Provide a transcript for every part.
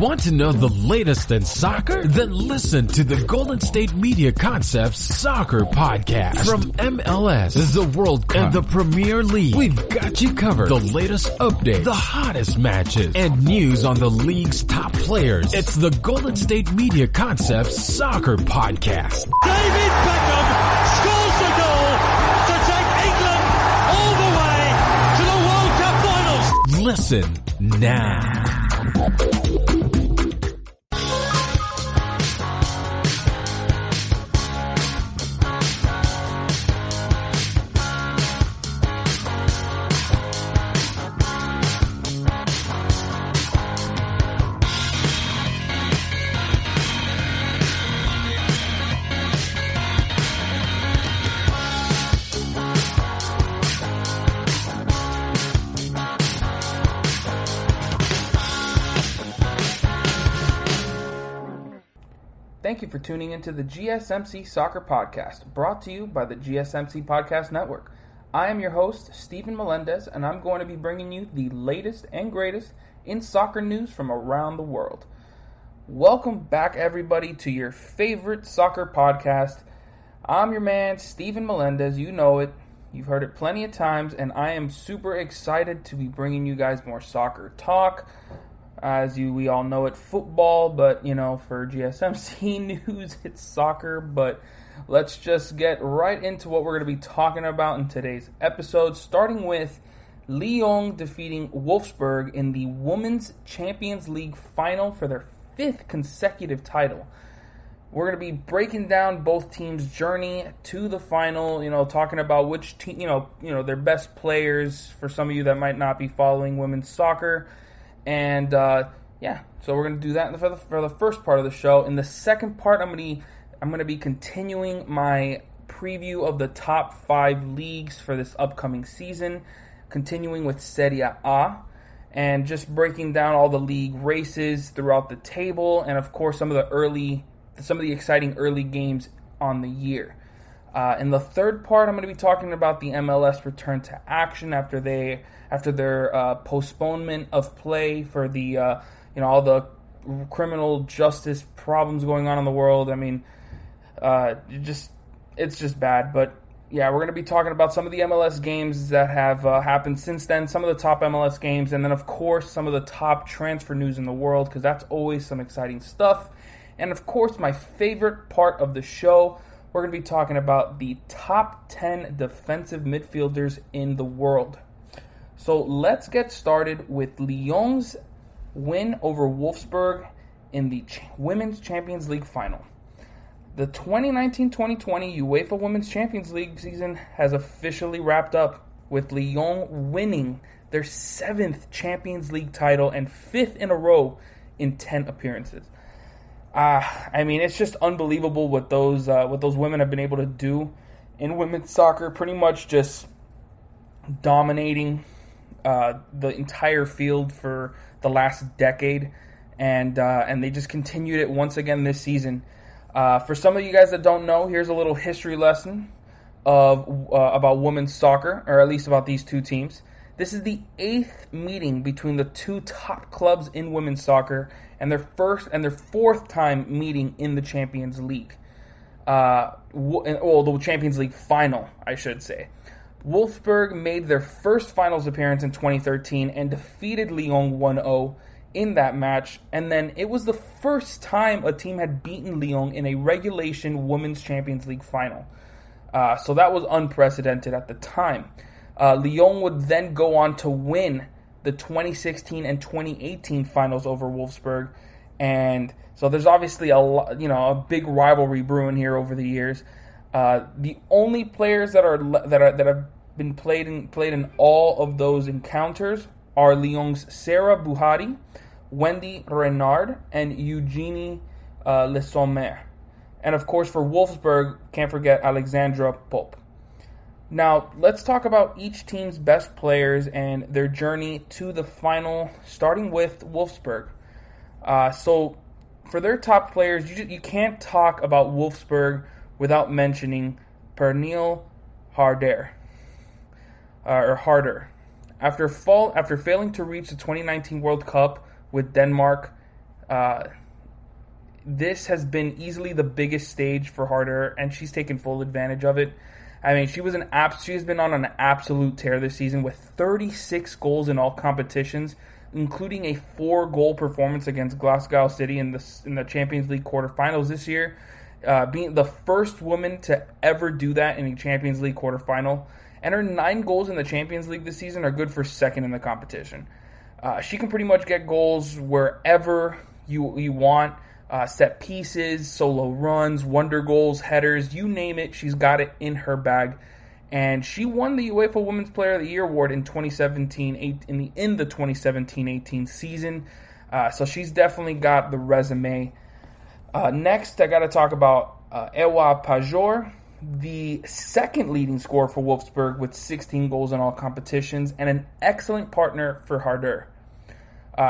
Want to know the latest in soccer? Then listen to the Golden State Media Concepts Soccer Podcast. From MLS, the World Cup, and the Premier League, we've got you covered. The latest updates, the hottest matches, and news on the league's top players. It's the Golden State Media Concepts Soccer Podcast. David Beckham scores the goal to take England all the way to the World Cup finals. Listen now. Thank you for tuning into the GSMC Soccer Podcast, brought to you by the GSMC Podcast Network. I am your host, Steven Melendez, and I'm going to be bringing you the latest and greatest in soccer news from around the world. Welcome back, everybody, to your favorite soccer podcast. I'm your man, Steven Melendez. You know it. You've heard it plenty of times, and I am super excited to be bringing you guys more soccer talk. We all know it, football, but, for GSMC news, it's soccer. But let's just get right into what we're going to be talking about in today's episode, starting with Lyons defeating Wolfsburg in the Women's Champions League final for their 5th consecutive title. We're going to be breaking down both teams' journey to the final, talking about which team, their best players for some of you that might not be following women's soccer. And, so we're going to do that for the first part of the show. In the second part, I'm going to be continuing my preview of the top 5 leagues for this upcoming season, continuing with Serie A, and just breaking down all the league races throughout the table, and of course some of the exciting early games on the year. In the third part, I'm going to be talking about the MLS return to action after their postponement of play for the all the criminal justice problems going on in the world. I mean, it's just bad. But yeah, we're going to be talking about some of the MLS games that have happened since then, some of the top MLS games, and then of course some of the top transfer news in the world, because that's always some exciting stuff. And of course, my favorite part of the show, we're going to be talking about the top 10 defensive midfielders in the world. So let's get started with Lyons' win over Wolfsburg in the Women's Champions League final. The 2019-2020 UEFA Women's Champions League season has officially wrapped up, with Lyons winning their 7th Champions League title and 5th in a row in 10 appearances. It's just unbelievable what those women have been able to do in women's soccer, pretty much just dominating the entire field for the last decade, and they just continued it once again this season. For some of you guys that don't know, here's a little history lesson about women's soccer, or at least about these two teams. This is the 8th meeting between the two top clubs in women's soccer, and their 4th time meeting in the Champions League. The Champions League final, I should say. Wolfsburg made their first finals appearance in 2013 and defeated Lyon 1-0 in that match, and then it was the first time a team had beaten Lyon in a regulation Women's Champions League final. So that was unprecedented at the time. Lyon would then go on to win the 2016 and 2018 finals over Wolfsburg, and so there's obviously a big rivalry brewing here over the years. The only players that have been played in all of those encounters are Lyon's Sarah Buhari, Wendy Renard, and Eugenie Le Sommer. And of course for Wolfsburg, can't forget Alexandra Pope. Now, let's talk about each team's best players and their journey to the final, starting with Wolfsburg. So, for their top players, you can't talk about Wolfsburg without mentioning Pernille Harder. After failing to reach the 2019 World Cup with Denmark, This has been easily the biggest stage for Harder, and she's taken full advantage of it. I mean, she has been on an absolute tear this season with 36 goals in all competitions, including a 4-goal performance against Glasgow City in the Champions League quarterfinals this year, being the first woman to ever do that in a Champions League quarterfinal. And her 9 goals in the Champions League this season are good for second in the competition. She can pretty much get goals wherever you want. Set pieces, solo runs, wonder goals, headers, you name it, she's got it in her bag. And she won the UEFA Women's Player of the Year award in 2017 in the 2017-18 season. So she's definitely got the resume. Next, I got to talk about Ewa Pajor, the second leading scorer for Wolfsburg with 16 goals in all competitions and an excellent partner for Harder.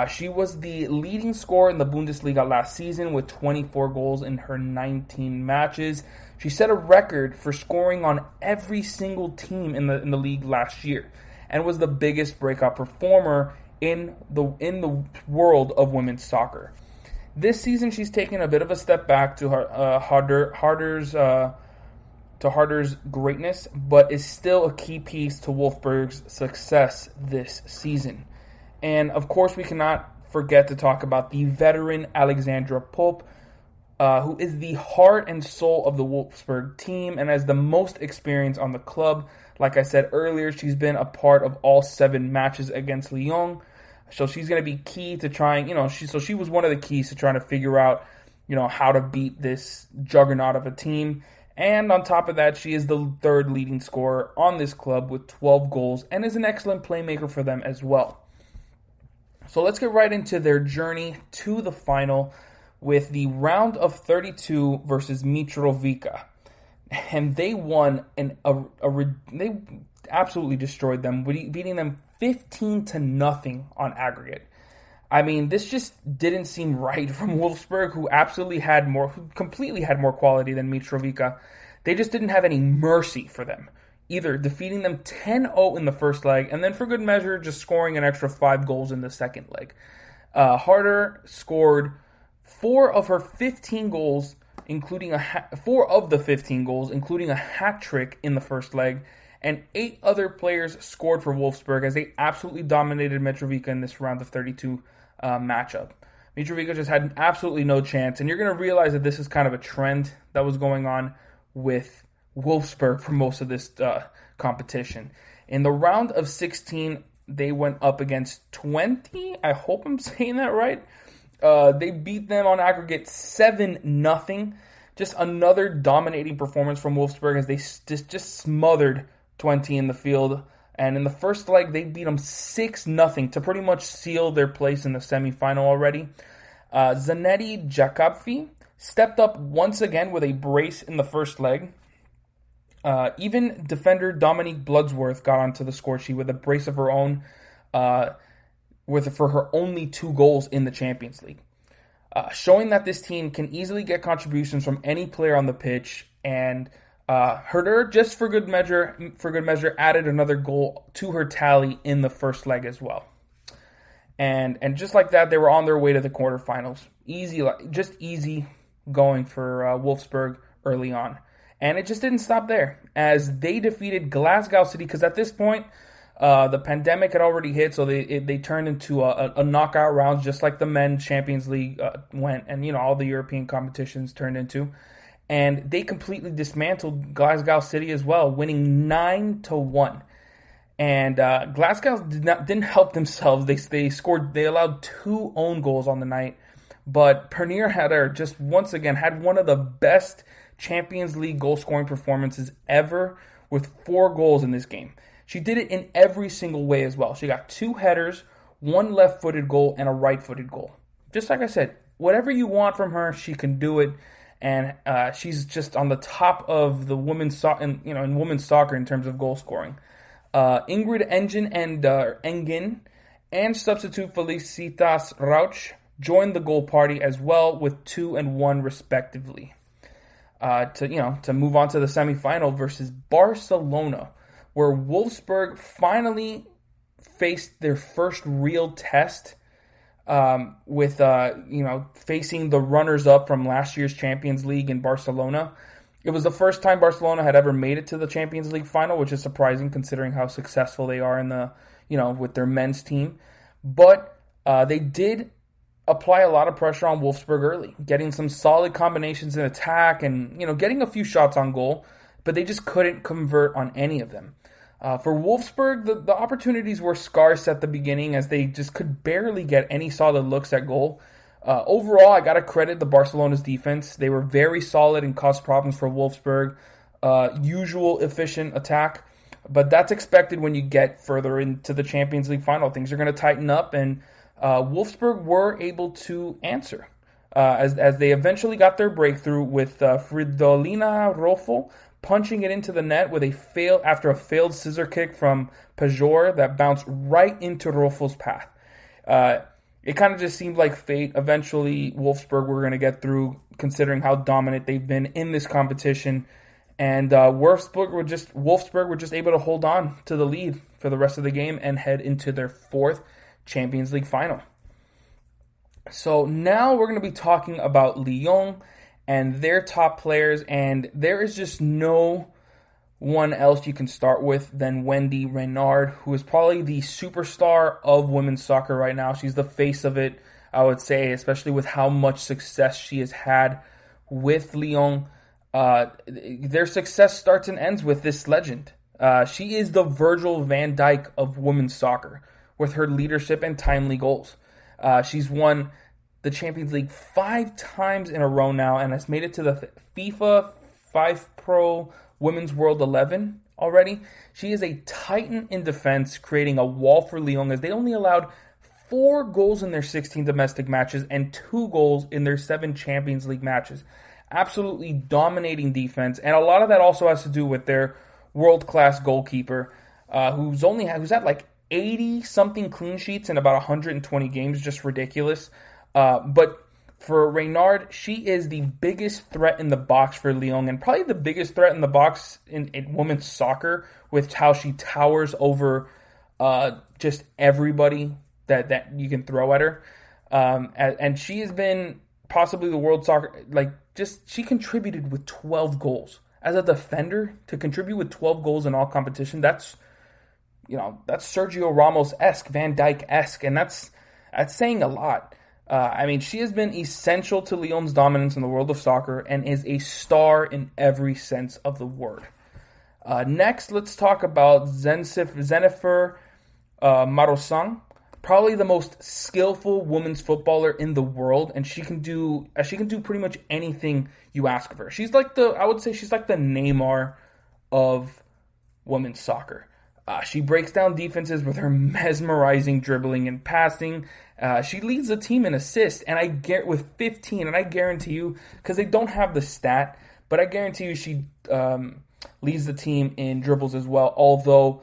She was the leading scorer in the Bundesliga last season with 24 goals in her 19 matches. She set a record for scoring on every single team in the league last year, and was the biggest breakout performer in the world of women's soccer. This season, she's taken a bit of a step back to Harder's greatness, but is still a key piece to Wolfsburg's success this season. And, of course, we cannot forget to talk about the veteran Alexandra Pope, who is the heart and soul of the Wolfsburg team and has the most experience on the club. Like I said earlier, she's been a part of all 7 matches against Lyons. So she's going to be key to trying, she was one of the keys to trying to figure out, how to beat this juggernaut of a team. And on top of that, she is the third leading scorer on this club with 12 goals and is an excellent playmaker for them as well. So let's get right into their journey to the final with the round of 32 versus Mitrovica. And they won, they absolutely destroyed them, beating them 15-0 on aggregate. I mean, this just didn't seem right from Wolfsburg, who completely had more quality than Mitrovica. They just didn't have any mercy for them, either defeating them 10-0 in the first leg, and then for good measure, just scoring an extra 5 goals in the second leg. Harder scored 4 of the 15 goals, including a hat trick in the first leg, and 8 other players scored for Wolfsburg as they absolutely dominated Mitrovica in this round of 32 matchup. Mitrovica just had absolutely no chance, and you're going to realize that this is kind of a trend that was going on with Wolfsburg for most of this competition. In the round of 16, they went up against 20. I hope I'm saying that right. They beat them on aggregate 7-0. Just another dominating performance from Wolfsburg as they just smothered 20 in the field. And in the first leg, they beat them 6-0 to pretty much seal their place in the semifinal already. Zanetti Jacobfi stepped up once again with a brace in the first leg. Even defender Dominique Bloodsworth got onto the score sheet with a brace of her own for her only 2 goals in the Champions League. Showing that this team can easily get contributions from any player on the pitch, and Herder, just for good measure, added another goal to her tally in the first leg as well. And just like that, they were on their way to the quarterfinals. Easy going for Wolfsburg early on. And it just didn't stop there, as they defeated Glasgow City, because at this point, the pandemic had already hit, so they turned into a knockout rounds, just like the men's Champions League went, and all the European competitions turned into. And they completely dismantled Glasgow City as well, winning 9-1. And Glasgow didn't help themselves. They allowed 2 own goals on the night, but Pernille Harder just once again had one of the best Champions League goal-scoring performances ever, with 4 goals in this game. She did it in every single way as well. She got 2 headers, 1 left-footed goal, and a right-footed goal. Just like I said, whatever you want from her, she can do it. And she's just on the top of the women's in women's soccer in terms of goal scoring. Ingrid Engen and substitute Felicitas Rauch joined the goal party as well with 2 and 1 respectively. To move on to the semifinal versus Barcelona, where Wolfsburg finally faced their first real test with facing the runners-up from last year's Champions League in Barcelona. It was the first time Barcelona had ever made it to the Champions League final, which is surprising considering how successful they are in the with their men's team. But they did apply a lot of pressure on Wolfsburg early, getting some solid combinations in attack and getting a few shots on goal, but they just couldn't convert on any of them. For Wolfsburg, the opportunities were scarce at the beginning as they just could barely get any solid looks at goal. Overall, I got to credit the Barcelona's defense. They were very solid and caused problems for Wolfsburg. Usual efficient attack, but that's expected when you get further into the Champions League final. Things are going to tighten up, and Wolfsburg were able to answer as they eventually got their breakthrough with Fridolina Rolfo punching it into the net with after a failed scissor kick from Pajor that bounced right into Rolfo's path. It kind of just seemed like fate. Eventually, Wolfsburg were going to get through, considering how dominant they've been in this competition. And Wolfsburg were just able to hold on to the lead for the rest of the game and head into their fourth Champions League final. So now we're going to be talking about Lyon and their top players. And there is just no one else you can start with than Wendy Renard, who is probably the superstar of women's soccer right now. She's the face of it, I would say, especially with how much success she has had with Lyon. Their success starts and ends with this legend. She is the Virgil van Dijk of women's soccer with her leadership and timely goals. She's won the Champions League 5 times in a row now and has made it to the FIFA 5 Pro Women's World 11 already. She is a titan in defense, creating a wall for Lyon as they only allowed 4 goals in their 16 domestic matches and 2 goals in their 7 Champions League matches. Absolutely dominating defense, and a lot of that also has to do with their world-class goalkeeper, who's had like 80-something clean sheets in about 120 games, just ridiculous. But for Renard, she is the biggest threat in the box for Lyon, and probably the biggest threat in the box in women's soccer with how she towers over just everybody that you can throw at her. And she has been possibly the world soccer, she contributed with 12 goals. As a defender, to contribute with 12 goals in all competition, that's Sergio Ramos-esque, Van Dijk-esque, and that's saying a lot. She has been essential to Lyon's dominance in the world of soccer and is a star in every sense of the word. Next, let's talk about Jennifer Marosang, probably the most skillful women's footballer in the world, and she can do pretty much anything you ask of her. I would say she's like the Neymar of women's soccer. She breaks down defenses with her mesmerizing dribbling and passing. She leads the team in assists, with 15, and I guarantee you, because they don't have the stat, but I guarantee you she leads the team in dribbles as well, although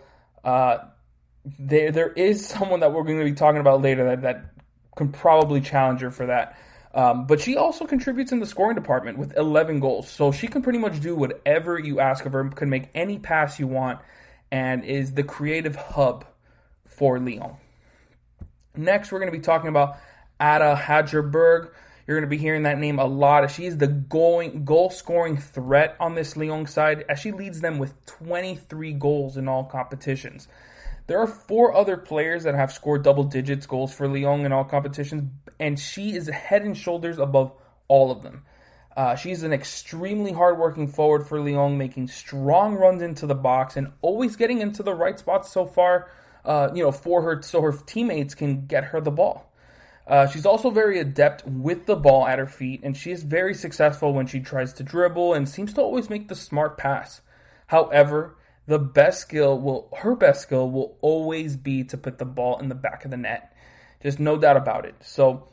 there is someone that we're going to be talking about later that can probably challenge her for that. But she also contributes in the scoring department with 11 goals, so she can pretty much do whatever you ask of her, can make any pass you want, and is the creative hub for Lyon. Next, we're going to be talking about Ada Hagerberg. You're going to be hearing that name a lot. She is the goal-scoring threat on this Lyon side, as she leads them with 23 goals in all competitions. There are 4 other players that have scored double-digits goals for Lyon in all competitions, and she is head and shoulders above all of them. She's an extremely hard-working forward for Lyon, making strong runs into the box and always getting into the right spots so far, for her, so her teammates can get her the ball. She's also very adept with the ball at her feet, and she is very successful when she tries to dribble and seems to always make the smart pass. However, her best skill will always be to put the ball in the back of the net. Just no doubt about it. So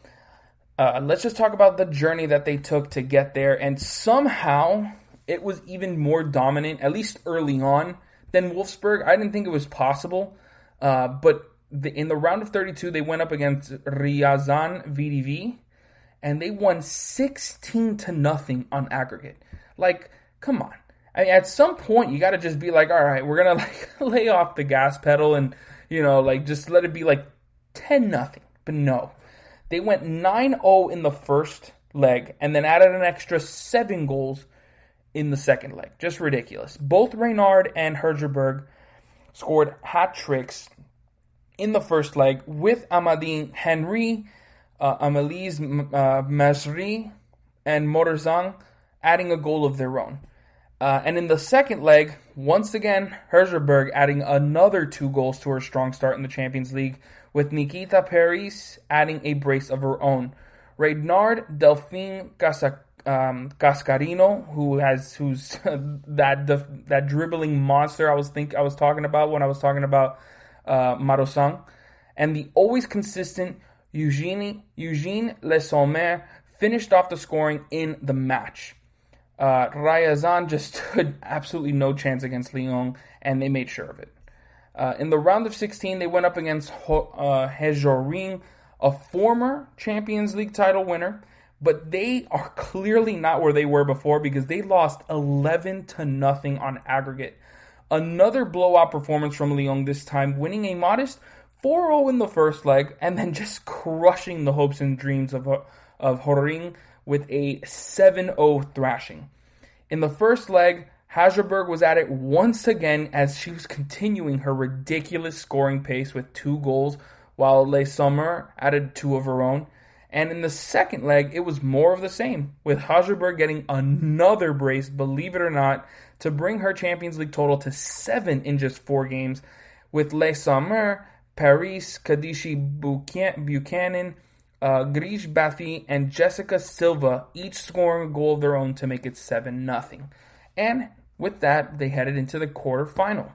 let's just talk about the journey that they took to get there, and somehow it was even more dominant, at least early on, than Wolfsburg. I didn't think it was possible, but in the round of 32, they went up against Ryazan VDV, and they won 16-0 on aggregate. Come on. At some point, you got to just be like, all right, we're going to lay off the gas pedal and, just let it be 10-0. But no. They went 9-0 in the first leg and then added an extra 7 goals in the second leg. Just ridiculous. Both Reynard and Hergerberg scored hat tricks in the first leg with Amadine Henry, Amelise Masri, and Motorzang adding a goal of their own. And in the second leg, once again, Hergerberg adding another 2 goals to her strong start in the Champions League, with Nikita Paris adding a brace of her own. Reynard Delphine Cascarino, who's that dribbling monster I was talking about when I was talking about Marosang, and the always consistent Eugene Le Sommer finished off the scoring in the match. Ryazan just stood absolutely no chance against Lyon, and they made sure of it. In the round of 16, they went up against Hejorin, a former Champions League title winner, but they are clearly not where they were before because they lost 11-0 on aggregate. Another blowout performance from Lyon this time, winning a modest 4-0 in the first leg and then just crushing the hopes and dreams of Horin with a 7-0 thrashing. In the first leg, Hagerberg was at it once again as she was continuing her ridiculous scoring pace with 2 goals, while Le Sommer added 2 of her own. And in the second leg, it was more of the same, with Hagerberg getting another brace, believe it or not, to bring her Champions League total to 7 in just 4 games, with Le Sommer, Paris, Kadishi Buchanan, Grish Bathi, and Jessica Silva each scoring a goal of their own to make it 7-0. And with that, they headed into the quarterfinal,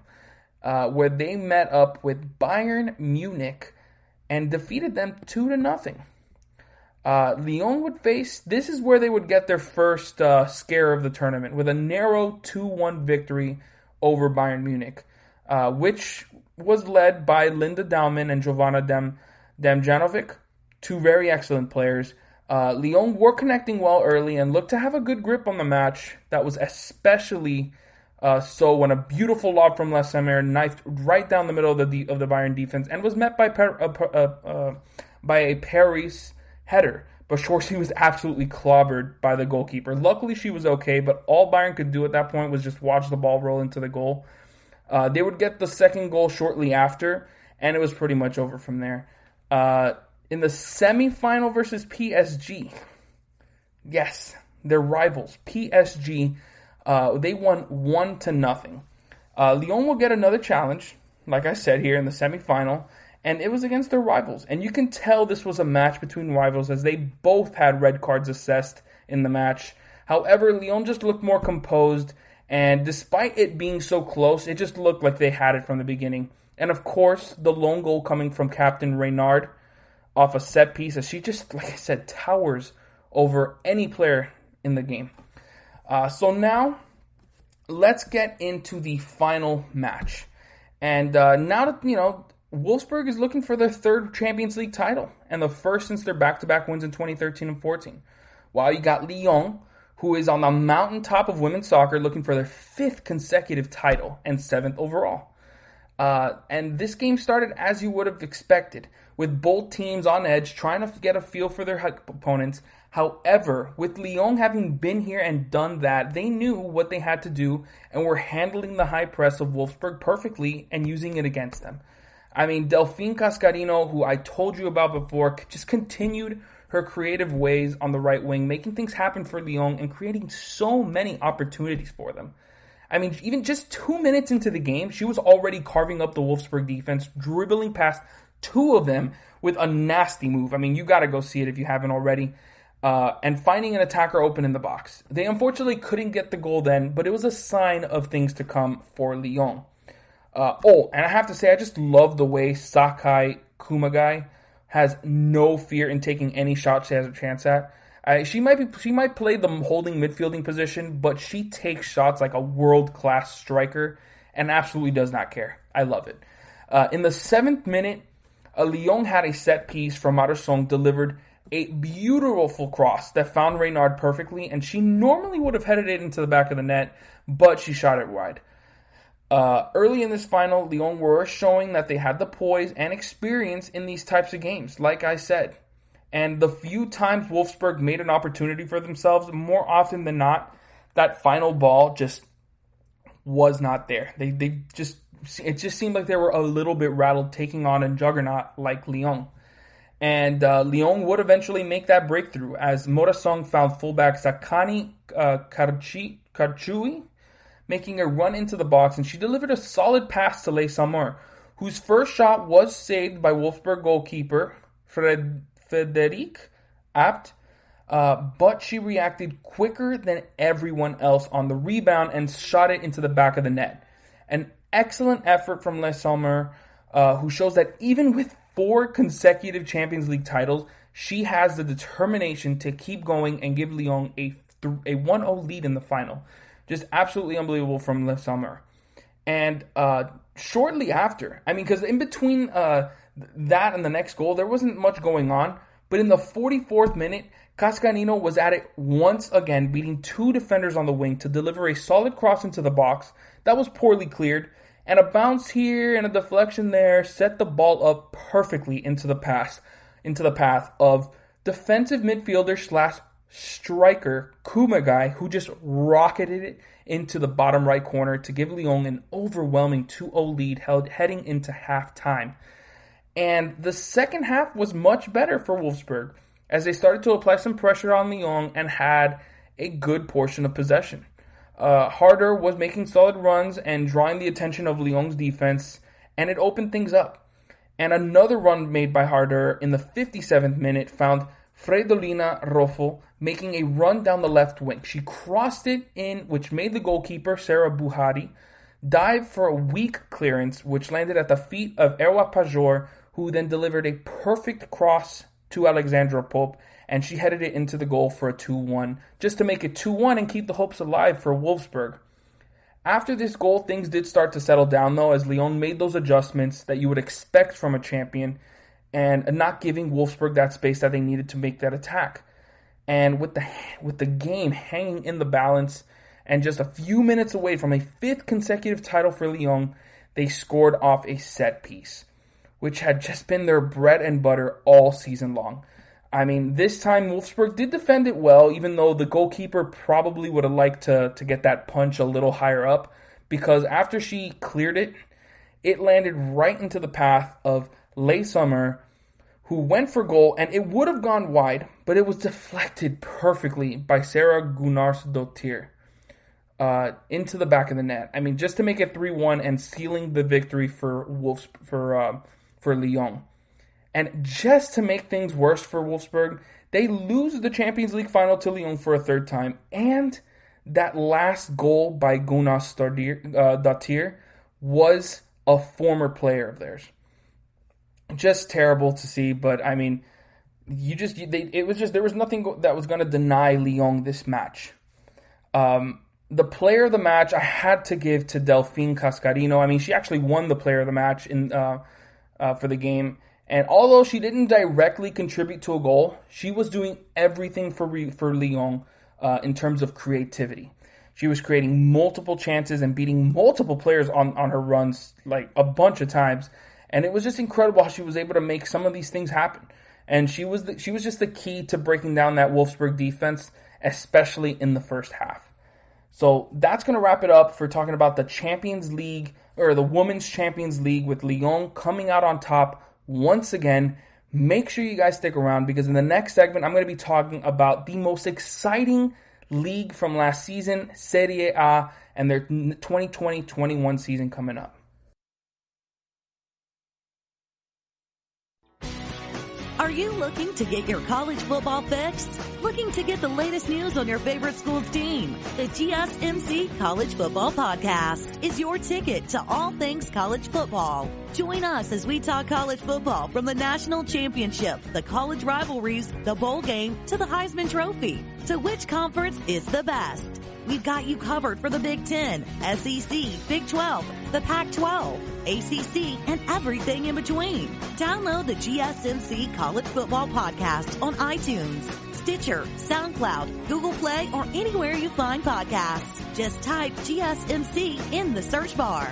where they met up with Bayern Munich and defeated them 2-0. Lyon would face, this is where they would get their first scare of the tournament, with a narrow 2-1 victory over Bayern Munich, which was led by Linda Daumann and Giovanna Damjanovic, 2 very excellent players. Lyon were connecting well early and looked to have a good grip on the match. That was especially so when a beautiful lob from Les Sommer knifed right down the middle of the Bayern defense and was met by a Paris header. But she was absolutely clobbered by the goalkeeper. Luckily, she was okay, but all Bayern could do at that point was just watch the ball roll into the goal. They would get the second goal shortly after, and it was pretty much over from there. In the semifinal versus PSG, yes, their rivals, PSG, they won 1-0. Lyon will get another challenge, like I said here, in the semifinal, and it was against their rivals. And you can tell this was a match between rivals as they both had red cards assessed in the match. However, Lyon just looked more composed, and despite it being so close, it just looked like they had it from the beginning. And of course, the lone goal coming from Captain Reynard off a set piece, as she just, like I said, towers over any player in the game. So now, let's get into the final match. And now that, Wolfsburg is looking for their 3rd Champions League title, and the first since their back-to-back wins in 2013 and 14. While you got Lyon, who is on the mountaintop of women's soccer, looking for their 5th consecutive title and 7th overall. And this game started as you would have expected, with both teams on edge trying to get a feel for their opponents. However, with Lyon having been here and done that, they knew what they had to do and were handling the high press of Wolfsburg perfectly and using it against them. I mean, Delphine Cascarino, who I told you about before, just continued her creative ways on the right wing, making things happen for Lyon and creating so many opportunities for them. I mean, even just 2 minutes into the game, she was already carving up the Wolfsburg defense, dribbling past 2 of them with a nasty move. I mean, you got to go see it if you haven't already. And finding an attacker open in the box. They unfortunately couldn't get the goal then, but it was a sign of things to come for Lyon. And I have to say, I just love the way Sakai Kumagai has no fear in taking any shot she has a chance at. She might play the holding midfielding position, but she takes shots like a world-class striker and absolutely does not care. I love it. In the 7th minute, Lyon had a set piece from Marosang delivered a beautiful cross that found Reynard perfectly, and she normally would have headed it into the back of the net, but she shot it wide. Early in this final, Lyon were showing that they had the poise and experience in these types of games, like I said. And the few times Wolfsburg made an opportunity for themselves, more often than not, that final ball just was not there. It just seemed like they were a little bit rattled taking on a juggernaut like Lyon. And Lyon would eventually make that breakthrough as Morasong found fullback Sakani Karchui making a run into the box, and she delivered a solid pass to Les Sommer, whose first shot was saved by Wolfsburg goalkeeper Frederic Abt, but she reacted quicker than everyone else on the rebound and shot it into the back of the net. An excellent effort from Les Sommer, who shows that even with 4 consecutive Champions League titles, she has the determination to keep going and give Lyon a 1-0 lead in the final. Just absolutely unbelievable from Les Sommer. And shortly after, because in between that and the next goal, there wasn't much going on. But in the 44th minute, Cascarino was at it once again, beating 2 defenders on the wing to deliver a solid cross into the box that was poorly cleared. And a bounce here and a deflection there set the ball up perfectly into the path of defensive midfielder / striker Kumagai, who just rocketed it into the bottom right corner to give Lyon an overwhelming 2-0 lead heading into halftime. And the second half was much better for Wolfsburg as they started to apply some pressure on Lyon and had a good portion of possession. Harder was making solid runs and drawing the attention of Lyon's defense, and it opened things up. And another run made by Harder in the 57th minute found Fridolina Roffo making a run down the left wing. She crossed it in, which made the goalkeeper, Sarah Buhari, dive for a weak clearance, which landed at the feet of Erwa Pajor, who then delivered a perfect cross to Alexandra Pope, and she headed it into the goal for a 2-1, just to make it 2-1 and keep the hopes alive for Wolfsburg. After this goal, things did start to settle down, though, as Lyon made those adjustments that you would expect from a champion, and not giving Wolfsburg that space that they needed to make that attack. And with the game hanging in the balance, and just a few minutes away from a 5th consecutive title for Lyon, they scored off a set piece, which had just been their bread and butter all season long. This time Wolfsburg did defend it well, even though the goalkeeper probably would have liked to get that punch a little higher up, because after she cleared it, it landed right into the path of Les Sommer, who went for goal, and it would have gone wide, but it was deflected perfectly by Sarah Gunnarsdottir into the back of the net. Just to make it 3-1 and sealing the victory for Lyon. And just to make things worse for Wolfsburg, they lose the Champions League final to Lyon for a 3rd time, and that last goal by Gunnarsdottir was a former player of theirs. Just terrible to see, but there was nothing that was going to deny Lyon this match. The player of the match I had to give to Delphine Cascarino. She actually won the player of the match for the game. And although she didn't directly contribute to a goal, she was doing everything for Lyon in terms of creativity. She was creating multiple chances and beating multiple players on her runs like a bunch of times. And it was just incredible how she was able to make some of these things happen. And she was just the key to breaking down that Wolfsburg defense, especially in the first half. So that's going to wrap it up for talking about the Champions League, or the Women's Champions League, with Lyon coming out on top once again. Make sure you guys stick around, because in the next segment, I'm going to be talking about the most exciting league from last season, Serie A, and their 2020-21 season coming up. Are you looking to get your college football fix? Looking to get the latest news on your favorite school's team? The GSMC College Football Podcast is your ticket to all things college football. Join us as we talk college football, from the national championship, the college rivalries, the bowl game, to the Heisman Trophy. To which conference is the best? We've got you covered for the Big Ten, SEC, Big 12, the Pac-12, ACC, and everything in between. Download the GSMC College Football Podcast on iTunes, Stitcher, SoundCloud, Google Play, or anywhere you find podcasts. Just type GSMC in the search bar.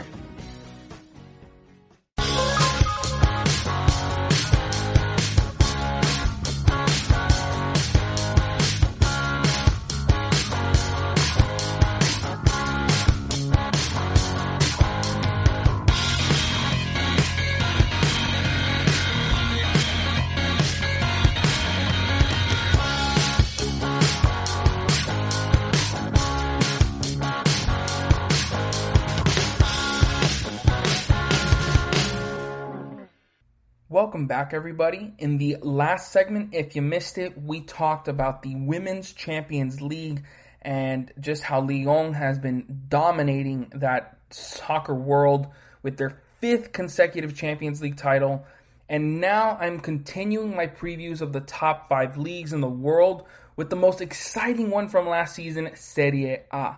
welcome back, everybody. In the last segment, if you missed it, we talked about the Women's Champions League and just how Lyons has been dominating that soccer world with their 5th consecutive Champions League title. And now I'm continuing my previews of the top 5 leagues in the world with the most exciting one from last season, Serie A.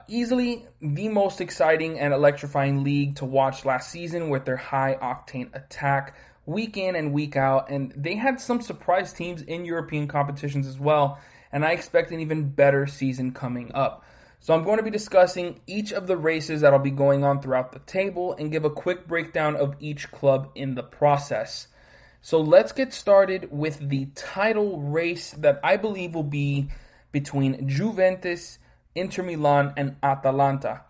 Easily the most exciting and electrifying league to watch last season with their high-octane attack week in and week out. And they had some surprise teams in European competitions as well. And I expect an even better season coming up. So I'm going to be discussing each of the races that will be going on throughout the table and give a quick breakdown of each club in the process. So let's get started with the title race that I believe will be between Juventus, Inter Milan, and Atalanta.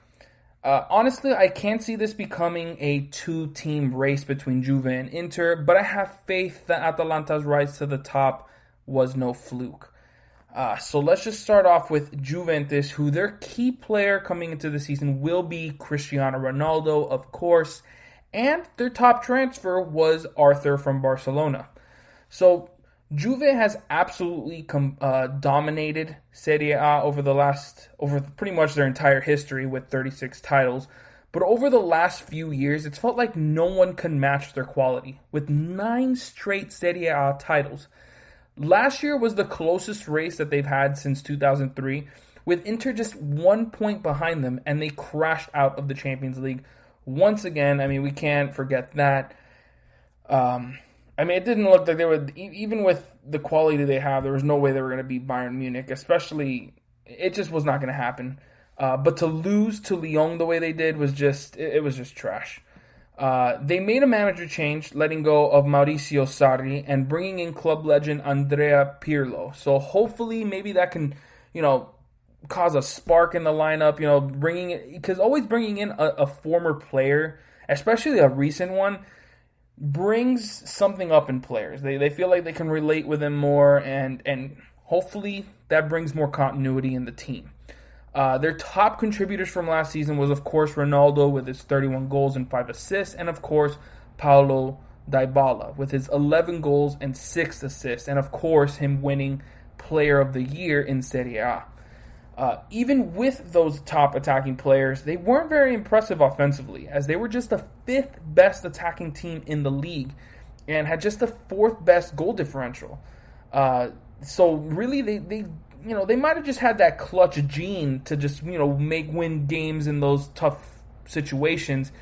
Honestly, I can't see this becoming a 2-team race between Juve and Inter, but I have faith that Atalanta's rise to the top was no fluke. So let's just start off with Juventus, who their key player coming into the season will be Cristiano Ronaldo, of course, and their top transfer was Arthur from Barcelona. So Juve has absolutely dominated Serie A over pretty much their entire history with 36 titles. But over the last few years, it's felt like no one can match their quality with 9 straight Serie A titles. Last year was the closest race that they've had since 2003, with Inter just 1 point behind them, and they crashed out of the Champions League once again. I mean, we can't forget that. It didn't look like they would, even with the quality they have, there was no way they were going to beat Bayern Munich, especially, it just was not going to happen. But to lose to Lyon the way they did was just trash. They made a manager change, letting go of Mauricio Sarri and bringing in club legend Andrea Pirlo. So hopefully maybe that can, cause a spark in the lineup, because always bringing in a former player, especially a recent one, brings something up in players. They feel like they can relate with them more, and hopefully that brings more continuity in the team. Their top contributors from last season was, of course, Ronaldo with his 31 goals and 5 assists, and, of course, Paulo Dybala with his 11 goals and 6 assists, and, of course, him winning Player of the Year in Serie A. Even with those top attacking players, they weren't very impressive offensively, as they were just the 5th best attacking team in the league and had just the 4th best goal differential. So really, they might have just had that clutch gene to just, win games in those tough situations.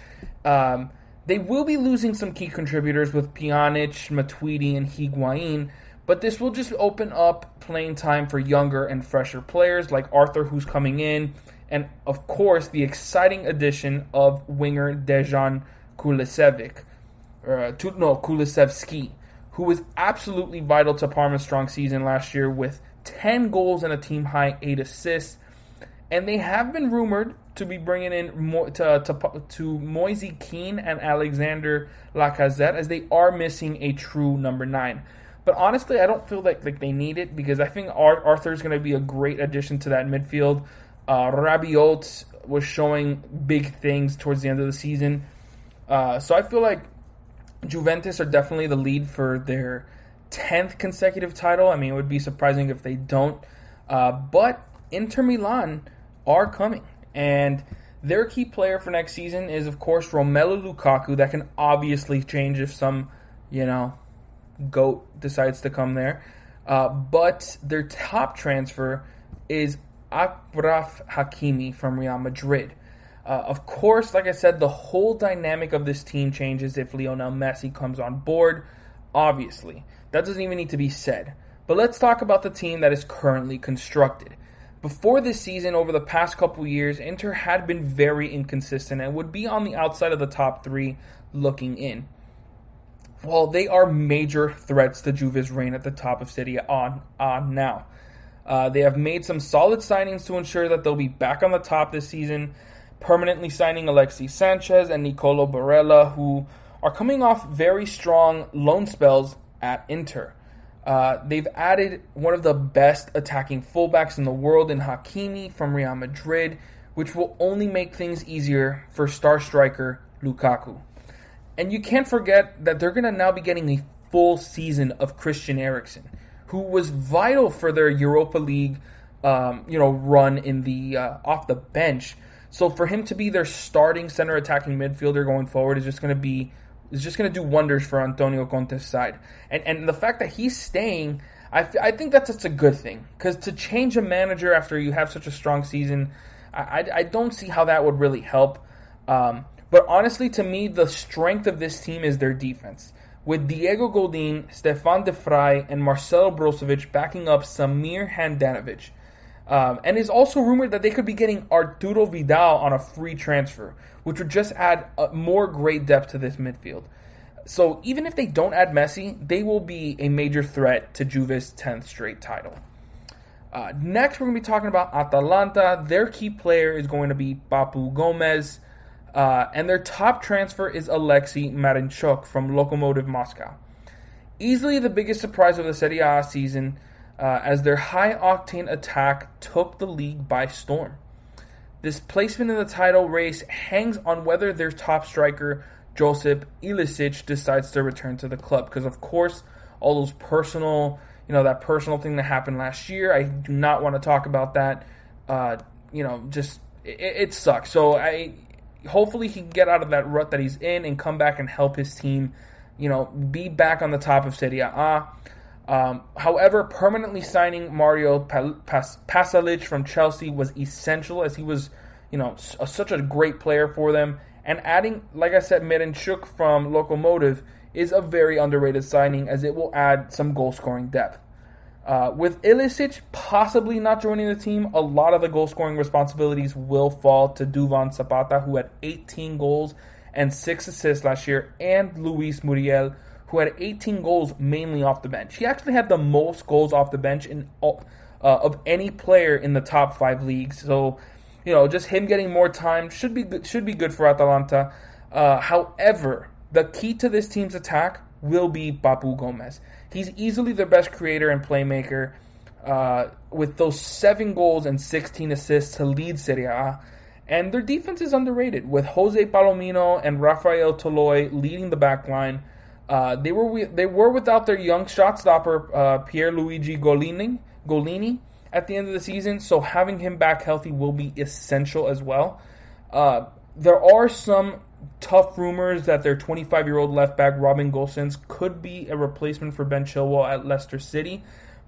They will be losing some key contributors with Pjanic, Matuidi, and Higuain, but this will just open up playing time for younger and fresher players like Arthur, who's coming in, and, of course, the exciting addition of winger Dejan Kulusevski, who was absolutely vital to Parma's strong season last year with 10 goals and a team-high 8 assists. And they have been rumored to be bringing in to Moise Kean and Alexander Lacazette, as they are missing a true number 9. But honestly, I don't feel like they need it, because I think Arthur's going to be a great addition to that midfield. Rabiot was showing big things towards the end of the season. So I feel like Juventus are definitely the lead for their 10th consecutive title. I mean, it would be surprising if they don't. But Inter Milan are coming. And their key player for next season is, of course, Romelu Lukaku. That can obviously change if some, GOAT decides to come there. But their top transfer is Achraf Hakimi from Real Madrid. Of course, like I said, the whole dynamic of this team changes if Lionel Messi comes on board, obviously. That doesn't even need to be said. But let's talk about the team that is currently constructed. Before this season, over the past couple years, Inter had been very inconsistent and would be on the outside of the top 3 looking in. Well, they are major threats to Juve's reign at the top of Serie A now. They have made some solid signings to ensure that they'll be back on the top this season, permanently signing Alexis Sanchez and Nicolo Barella, who are coming off very strong loan spells at Inter. They've added one of the best attacking fullbacks in the world in Hakimi from Real Madrid, which will only make things easier for star striker Lukaku. And you can't forget that they're going to now be getting a full season of Christian Eriksen, who was vital for their Europa League run in the off the bench. So for him to be their starting center attacking midfielder going forward is just going to do wonders for Antonio Conte's side. And the fact that he's staying, I think that's just a good thing, because to change a manager after you have such a strong season, I don't see how that would really help. But honestly, to me, the strength of this team is their defense. With Diego Godin, Stefan de Vrij, and Marcelo Brozovic backing up Samir Handanovic. And it's also rumored that they could be getting Arturo Vidal on a free transfer, which would just add more great depth to this midfield. So even if they don't add Messi, they will be a major threat to Juve's 10th straight title. Next, we're going to be talking about Atalanta. Their key player is going to be Papu Gomez. And their top transfer is Alexei Marinchuk from Lokomotiv Moscow. Easily the biggest surprise of the Serie A season, as their high-octane attack took the league by storm. This placement in the title race hangs on whether their top striker, Josip Ilicic, decides to return to the club. Because, of course, all those personal, that personal thing that happened last year, I do not want to talk about that. It sucks. So hopefully he can get out of that rut that he's in and come back and help his team, be back on the top of Serie A. However, permanently signing Mario Pasalic from Chelsea was essential, as he was, such a great player for them. And adding, like I said, Miranchuk from Lokomotiv is a very underrated signing, as it will add some goal-scoring depth. With Ilicic possibly not joining the team, a lot of the goal-scoring responsibilities will fall to Duvan Zapata, who had 18 goals and 6 assists last year, and Luis Muriel, who had 18 goals mainly off the bench. He actually had the most goals off the bench of any player in the top 5 leagues. So, just him getting more time should be good for Atalanta. However, the key to this team's attack will be Papu Gomez. He's easily their best creator and playmaker, with those 7 goals and 16 assists to lead Serie A. And their defense is underrated, with Jose Palomino and Rafael Toloi leading the back line. They were without their young shot stopper, Pierluigi Golini, at the end of the season, so having him back healthy will be essential as well. There are some tough rumors that their 25-year-old left back, Robin Gosens, could be a replacement for Ben Chilwell at Leicester City,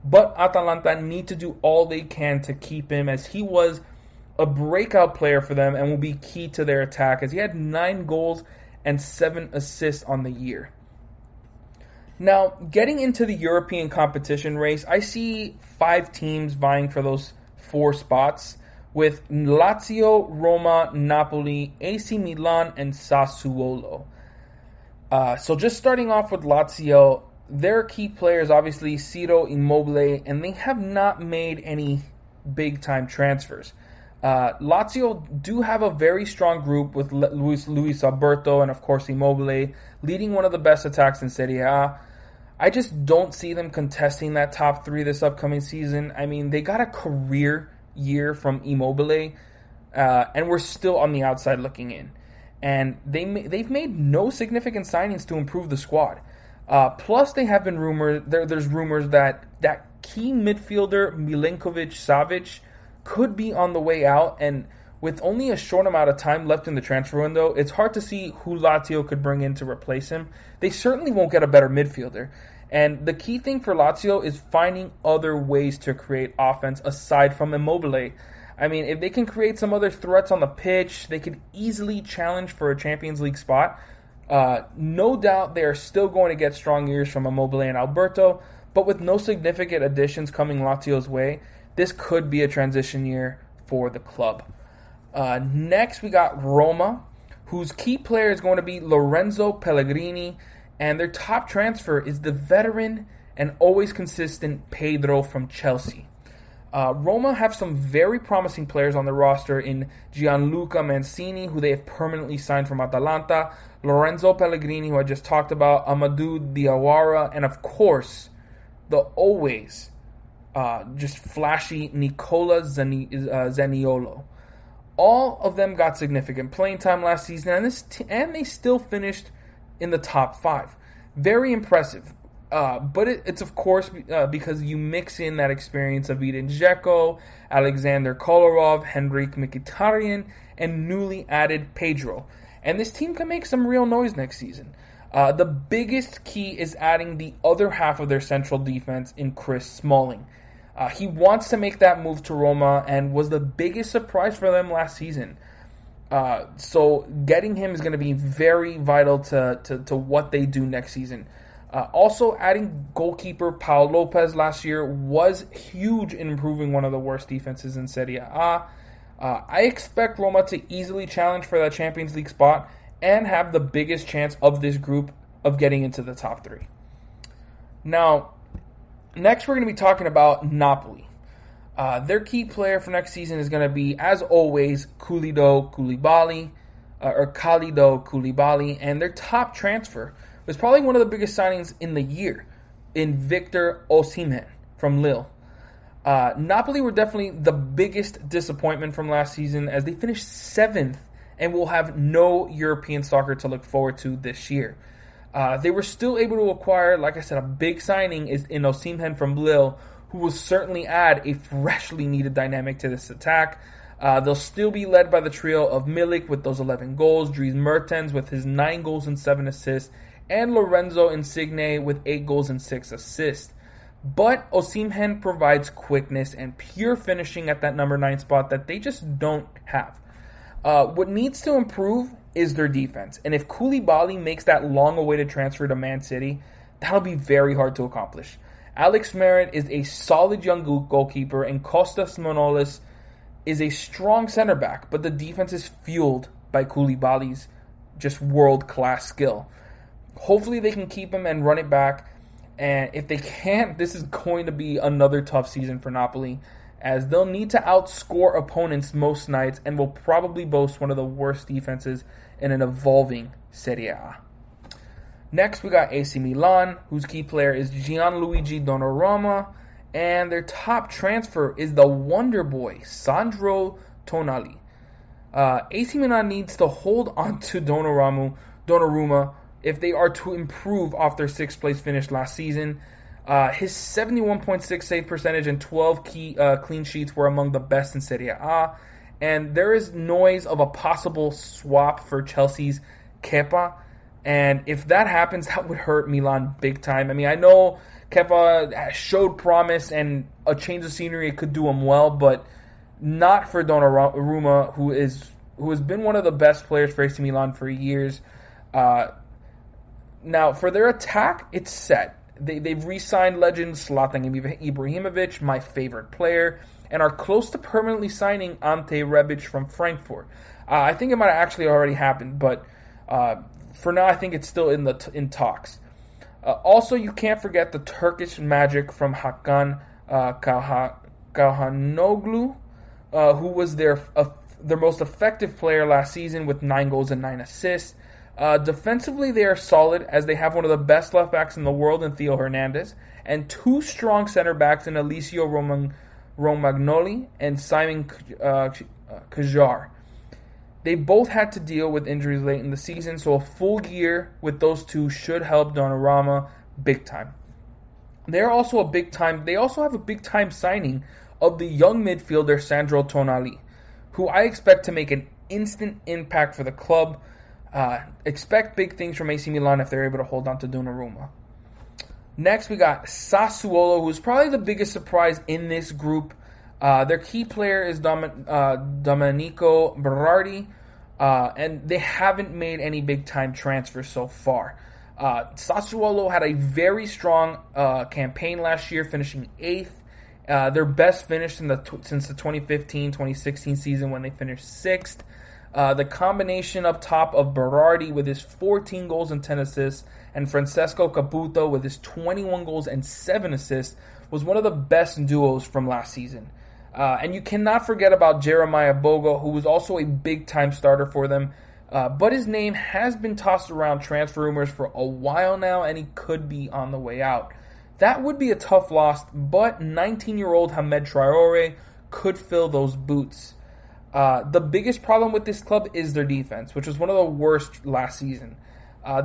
but Atalanta need to do all they can to keep him, as he was a breakout player for them and will be key to their attack, as he had 9 goals and 7 assists on the year. Now, getting into the European competition race, I see 5 teams vying for those 4 spots, with Lazio, Roma, Napoli, AC Milan, and Sassuolo. So just starting off with Lazio, their key players obviously Ciro Immobile, and they have not made any big-time transfers. Lazio do have a very strong group with Luis Alberto and, of course, Immobile leading one of the best attacks in Serie A. I just don't see them contesting that top 3 this upcoming season. I mean, they got a career year from Immobile, and we're still on the outside looking in. And they've made no significant signings to improve the squad. Plus, they have been rumored. There's rumors that key midfielder Milinkovic-Savic could be on the way out, and with only a short amount of time left in the transfer window, it's hard to see who Lazio could bring in to replace him. They certainly won't get a better midfielder. And the key thing for Lazio is finding other ways to create offense aside from Immobile. I mean, if they can create some other threats on the pitch, they could easily challenge for a Champions League spot. No doubt they are still going to get strong years from Immobile and Alberto, but with no significant additions coming Lazio's way, this could be a transition year for the club. Next, we got Roma, whose key player is going to be Lorenzo Pellegrini, and their top transfer is the veteran and always consistent Pedro from Chelsea. Roma have some very promising players on the roster in Gianluca Mancini, who they have permanently signed from Atalanta, Lorenzo Pellegrini, who I just talked about, Amadou Diawara, and of course, the always just flashy Nicola Zaniolo. All of them got significant playing time last season, and they still finished in the top 5. Very impressive. But it's of course because you mix in that experience of Edin Dzeko, Alexander Kolarov, Henrik Mkhitaryan, and newly added Pedro. And this team can make some real noise next season. The biggest key is adding the other half of their central defense in Chris Smalling. He wants to make that move to Roma and was the biggest surprise for them last season. So getting him is going to be very vital to what they do next season. Also, adding goalkeeper Paul Lopez last year was huge in improving one of the worst defenses in Serie A. I expect Roma to easily challenge for that Champions League spot and have the biggest chance of this group of getting into the top 3. Now, next we're going to be talking about Napoli. Their key player for next season is going to be, as always, Khalido Koulibaly, and their top transfer was probably one of the biggest signings in the year in Victor Osimhen from Lille. Napoli were definitely the biggest disappointment from last season as they finished 7th and will have no European soccer to look forward to this year. They were still able to acquire, like I said, a big signing is in Osimhen from Lille, who will certainly add a freshly needed dynamic to this attack. They'll still be led by the trio of Milik with those 11 goals, Dries Mertens with his 9 goals and 7 assists, and Lorenzo Insigne with 8 goals and 6 assists. But Osimhen provides quickness and pure finishing at that number 9 spot that they just don't have. What needs to improve is their defense. And if Koulibaly makes that long-awaited transfer to Man City, that'll be very hard to accomplish. Alex Merritt is a solid young goalkeeper, and Kostas Manolis is a strong center back, but the defense is fueled by Koulibaly's just world-class skill. Hopefully they can keep him and run it back. And if they can't, this is going to be another tough season for Napoli, as they'll need to outscore opponents most nights and will probably boast one of the worst defenses in an evolving Serie A. Next, we got AC Milan, whose key player is Gianluigi Donnarumma, and their top transfer is the wonder boy, Sandro Tonali. AC Milan needs to hold on to Donnarumma if they are to improve off their 6th place finish last season. His 71.6 save percentage and 12 clean sheets were among the best in Serie A. And there is noise of a possible swap for Chelsea's Kepa. And if that happens, that would hurt Milan big time. I mean, I know Kepa showed promise and a change of scenery could do him well, but not for Donnarumma, who has been one of the best players for AC Milan for years. Now, for their attack, it's set. They've re-signed legend Zlatan Ibrahimovic, my favorite player, and are close to permanently signing Ante Rebic from Frankfurt. I think it might have actually already happened, but for now, I think it's still in talks. Also, you can't forget the Turkish magic from Hakan Calhanoglu, who was their most effective player last season with 9 goals and 9 assists. Defensively, they are solid as they have one of the best left backs in the world in Theo Hernandez and 2 strong center backs in Alessio Romagnoli and Simon Kjaer. They both had to deal with injuries late in the season, so a full year with those 2 should help Donnarumma big time. They also have a big time signing of the young midfielder Sandro Tonali, who I expect to make an instant impact for the club. Expect big things from AC Milan if they're able to hold on to Donnarumma. Next, we got Sassuolo, who's probably the biggest surprise in this group. Their key player is Domenico Berardi, and they haven't made any big-time transfers so far. Sassuolo had a very strong campaign last year, finishing 8th. Their best finish since the 2015-2016 season when they finished 6th. The combination up top of Berardi with his 14 goals and 10 assists and Francesco Caputo with his 21 goals and 7 assists was one of the best duos from last season. And you cannot forget about Jeremiah Boga, who was also a big-time starter for them. But his name has been tossed around transfer rumors for a while now, and he could be on the way out. That would be a tough loss, but 19-year-old Hamed Traore could fill those boots. The biggest problem with this club is their defense, which was one of the worst last season.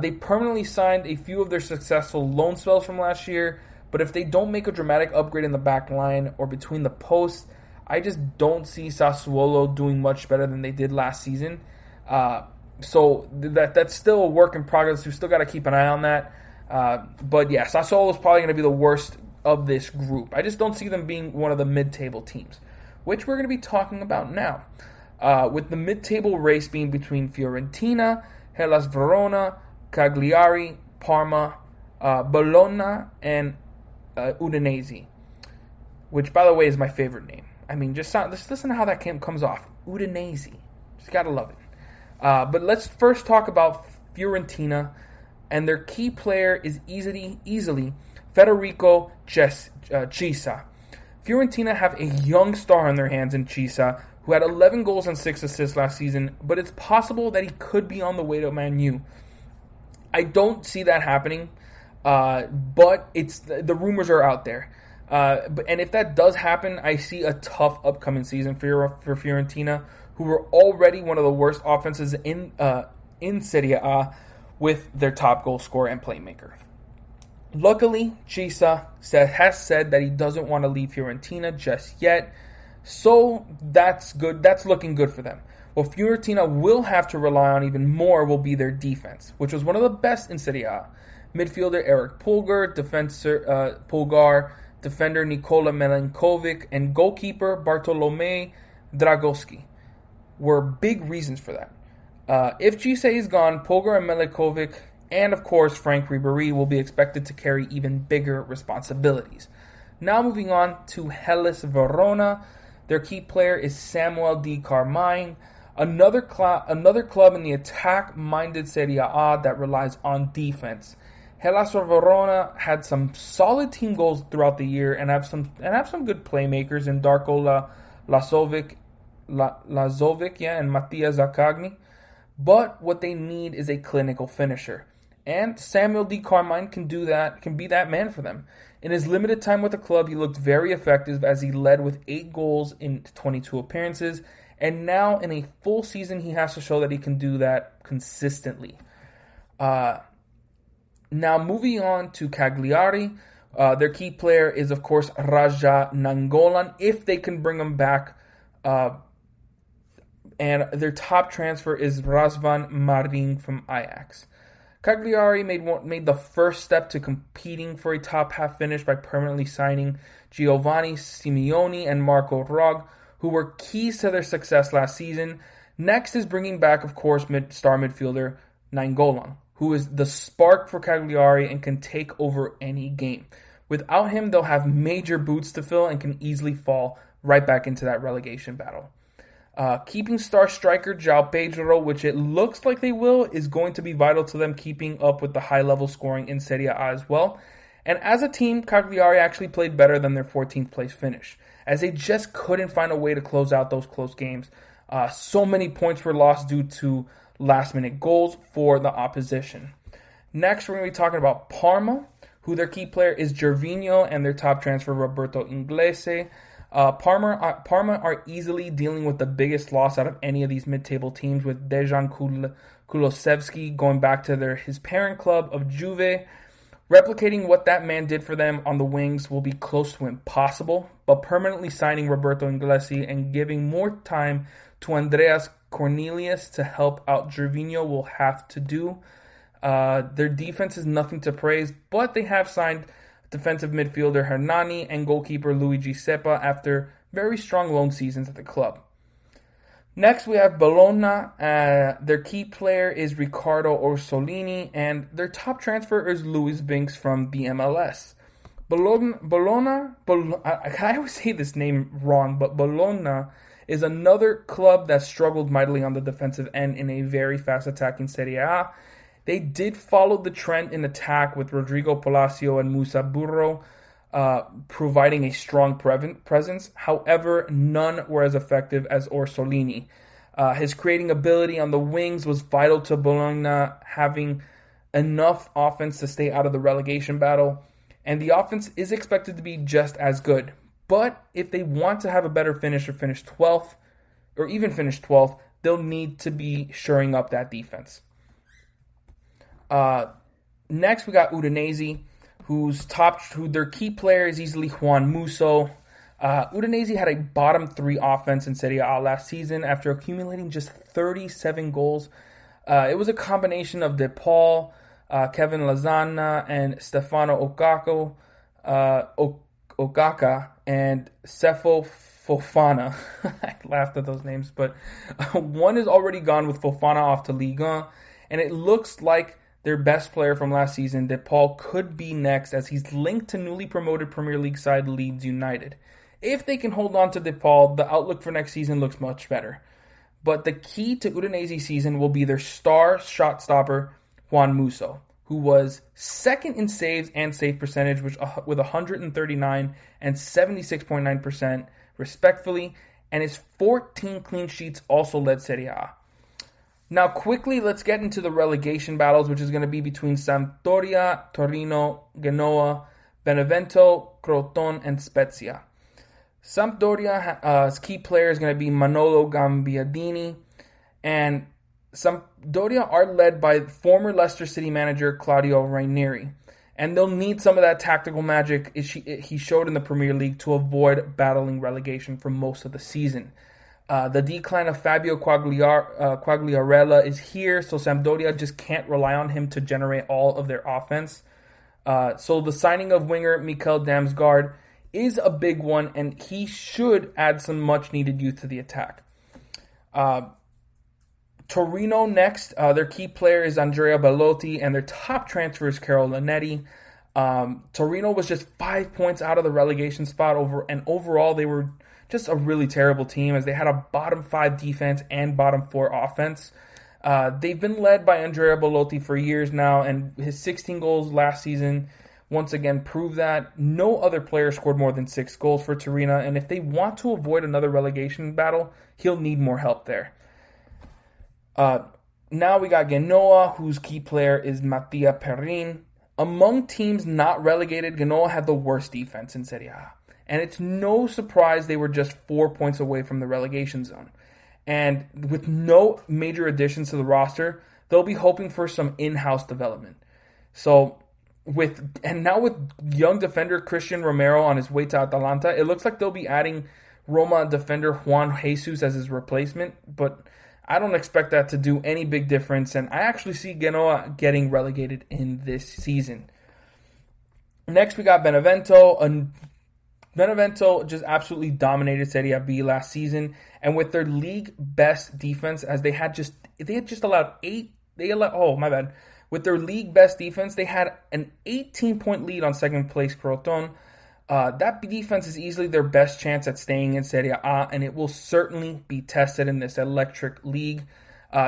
They permanently signed a few of their successful loan spells from last year, but if they don't make a dramatic upgrade in the back line or between the posts, I just don't see Sassuolo doing much better than they did last season. So that's still a work in progress. We still got to keep an eye on that. But yeah, Sassuolo is probably going to be the worst of this group. I just don't see them being one of the mid-table teams, which we're going to be talking about now. With the mid-table race being between Fiorentina, Hellas Verona, Cagliari, Parma, Bologna, and Udinese, which, by the way, is my favorite name. I mean, just listen to how that comes off. Udinese. Just got to love it. But let's first talk about Fiorentina, and their key player is easily Federico Chiesa. Fiorentina have a young star on their hands in Chiesa, who had 11 goals and 6 assists last season, but it's possible that he could be on the way to Man U. I don't see that happening, but the rumors are out there. And if that does happen, I see a tough upcoming season for Fiorentina, who were already one of the worst offenses in Serie A with their top goal scorer and playmaker. Luckily, Chiesa has said that he doesn't want to leave Fiorentina just yet, so that's good. That's looking good for them. What Fiorentina will have to rely on even more will be their defense, which was one of the best in Serie A. Midfielder Eric Pulgar, defender Nikola Milenkovic, and goalkeeper Bartolomei Dragowski were big reasons for that. If Chiesa is gone, Pulgar and Milenkovic, and of course Frank Ribéry, will be expected to carry even bigger responsibilities. Now moving on to Hellas Verona. Their key player is Samuel Di Carmine, another club in the attack-minded Serie A that relies on defense. Hellas Verona had some solid team goals throughout the year and have some good playmakers in Darko Lazovic, and Mattia Zaccagni. But what they need is a clinical finisher. And Samuel Di Carmine can be that man for them. In his limited time with the club, he looked very effective as he led with 8 goals in 22 appearances. And now in a full season, he has to show that he can do that consistently. Now moving on to Cagliari. Their key player is, of course, Raja Nangolan, if they can bring him back. And their top transfer is Razvan Marin from Ajax. Cagliari made the first step to competing for a top half finish by permanently signing Giovanni Simeone and Marco Rog, who were keys to their success last season. Next is bringing back, of course, star midfielder Nangolan, who is the spark for Cagliari and can take over any game. Without him, they'll have major boots to fill and can easily fall right back into that relegation battle. Keeping star striker João Pedro, which it looks like they will, is going to be vital to them keeping up with the high-level scoring in Serie A as well. And as a team, Cagliari actually played better than their 14th place finish, as they just couldn't find a way to close out those close games. So many points were lost due to last-minute goals for the opposition. Next, we're going to be talking about Parma, who their key player is Gervinho and their top transfer Roberto Inglese. Parma are easily dealing with the biggest loss out of any of these mid-table teams, with Dejan Kulusevski going back to his parent club of Juve. Replicating what that man did for them on the wings will be close to impossible, but permanently signing Roberto Inglese and giving more time to Andreas Cornelius to help out Gervinho will have to do. Their defense is nothing to praise, but they have signed defensive midfielder Hernani and goalkeeper Luigi Seppa after very strong loan seasons at the club. Next, we have Bologna. Their key player is Riccardo Orsolini, and their top transfer is Luis Binks from the MLS. Bologna, I always say this name wrong, but Bologna is another club that struggled mightily on the defensive end in a very fast attacking Serie A. They did follow the trend in attack with Rodrigo Palacio and Musa Burro providing a strong presence. However, none were as effective as Orsolini. His creating ability on the wings was vital to Bologna having enough offense to stay out of the relegation battle. And the offense is expected to be just as good. But if they want to have a better finish or finish 12th, or even finish 12th, they'll need to be shoring up that defense. Next, we got Udinese, who their key player is easily Juan Musso. Udinese had a bottom 3 offense in Serie A last season after accumulating just 37 goals. It was a combination of De Paul, Kevin Lozana, and Stefano Okaka, and Sefo Fofana. I laughed at those names, but one is already gone with Fofana off to Ligue 1, and it looks like their best player from last season, De Paul, could be next as he's linked to newly promoted Premier League side Leeds United. If they can hold on to De Paul, the outlook for next season looks much better. But the key to Udinese season will be their star shot stopper, Juan Musso, who was second in saves and save percentage with 139 and 76.9% respectively, and his 14 clean sheets also led Serie A. Now quickly, let's get into the relegation battles, which is going to be between Sampdoria, Torino, Genoa, Benevento, Crotone, and Spezia. Sampdoria's key player is going to be Manolo Gambardini, and Sampdoria are led by former Leicester City manager Claudio Ranieri, and they'll need some of that tactical magic he showed in the Premier League to avoid battling relegation for most of the season. The decline of Fabio Quagliarella is here, so Sampdoria just can't rely on him to generate all of their offense. So the signing of winger Mikel Damsgaard is a big one, and he should add some much-needed youth to the attack. Torino next. Their key player is Andrea Bellotti, and their top transfer is Carol Lanetti. Torino was just 5 points out of the relegation spot, and overall they were just a really terrible team as they had a bottom 5 defense and bottom 4 offense. They've been led by Andrea Bellotti for years now, and his 16 goals last season once again prove that. No other player scored more than 6 goals for Torino, and if they want to avoid another relegation battle, he'll need more help there. Now we got Genoa, whose key player is Mattia Perrin. Among teams not relegated, Genoa had the worst defense in Serie A, and it's no surprise they were just 4 points away from the relegation zone. And with no major additions to the roster, they'll be hoping for some in-house development. With young defender Christian Romero on his way to Atalanta, it looks like they'll be adding Roma defender Juan Jesus as his replacement, but I don't expect that to do any big difference, and I actually see Genoa getting relegated in this season. Next, we got Benevento. Benevento just absolutely dominated Serie B last season, and with their league best defense, as they had just allowed 8. With their league best defense, they had an 18-point lead on second place Crotone. That defense is easily their best chance at staying in Serie A, and it will certainly be tested in this electric league.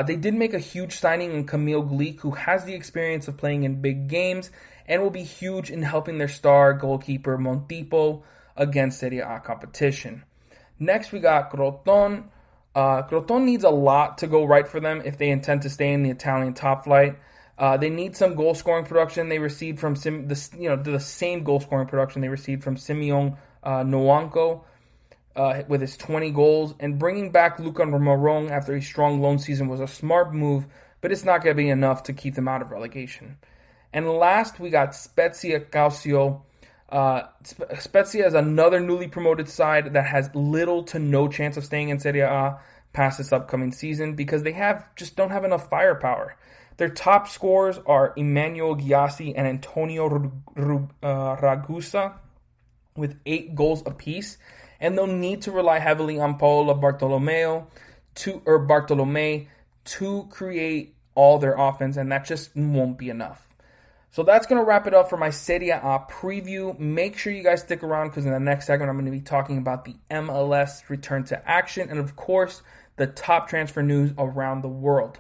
They did make a huge signing in Camille Gleek, who has the experience of playing in big games and will be huge in helping their star goalkeeper Montipo against Serie A competition. Next, we got Crotone. Crotone needs a lot to go right for them if they intend to stay in the Italian top flight. They need some goal scoring production they received from the same goal scoring production they received from Simeon Nwanko with his 20 goals, and bringing back Luca Morong after a strong loan season was a smart move, but it's not going to be enough to keep them out of relegation. And last, we got Spezia Calcio. Spezia is another newly promoted side that has little to no chance of staying in Serie A past this upcoming season because they just don't have enough firepower. Their top scorers are Emmanuel Giassi and Antonio Ragusa with 8 goals apiece, and they'll need to rely heavily on Paolo Bartolome to create all their offense, and that just won't be enough. So that's going to wrap it up for my Serie A preview. Make sure you guys stick around because in the next segment I'm going to be talking about the MLS return to action and, of course, the top transfer news around the world.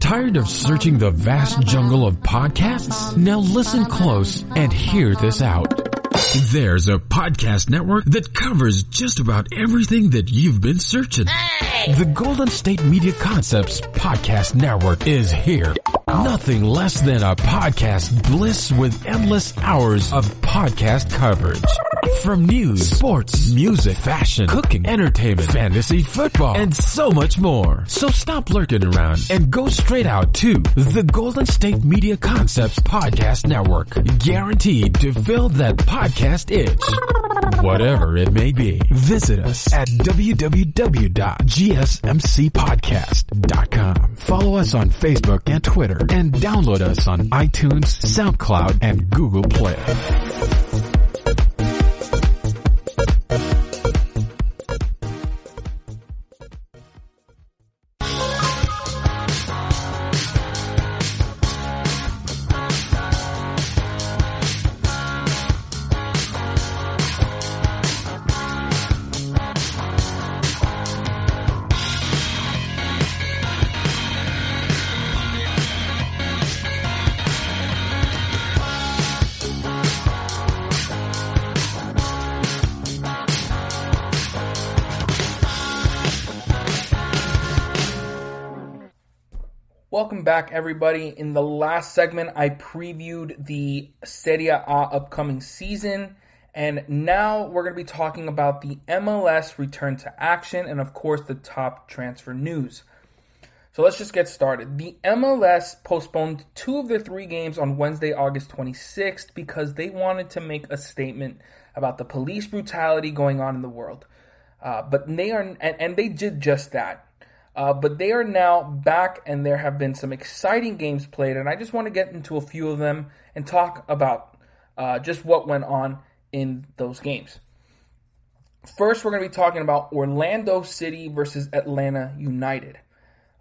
Tired of searching the vast jungle of podcasts? Now listen close and hear this out. There's a podcast network that covers just about everything that you've been searching. Hey! The Golden State Media Concepts Podcast Network is here. Nothing less than a podcast bliss with endless hours of podcast coverage. From news, sports, music, fashion, cooking, entertainment, fantasy, football, and so much more. So stop lurking around and go straight out to the Golden State Media Concepts Podcast Network. Guaranteed to fill that podcast itch. Whatever it may be. Visit us at www.gsmcpodcast.com. Follow us on Facebook and Twitter, and download us on iTunes, SoundCloud, and Google Play. Welcome back, everybody. In the last segment, I previewed the Serie A upcoming season, and now we're going to be talking about the MLS return to action and, of course, the top transfer news. So let's just get started. The MLS postponed 2 of their 3 games on Wednesday, August 26th, because they wanted to make a statement about the police brutality going on in the world. But they did just that. But they are now back, and there have been some exciting games played, and I just want to get into a few of them and talk about just what went on in those games. First, we're going to be talking about Orlando City versus Atlanta United.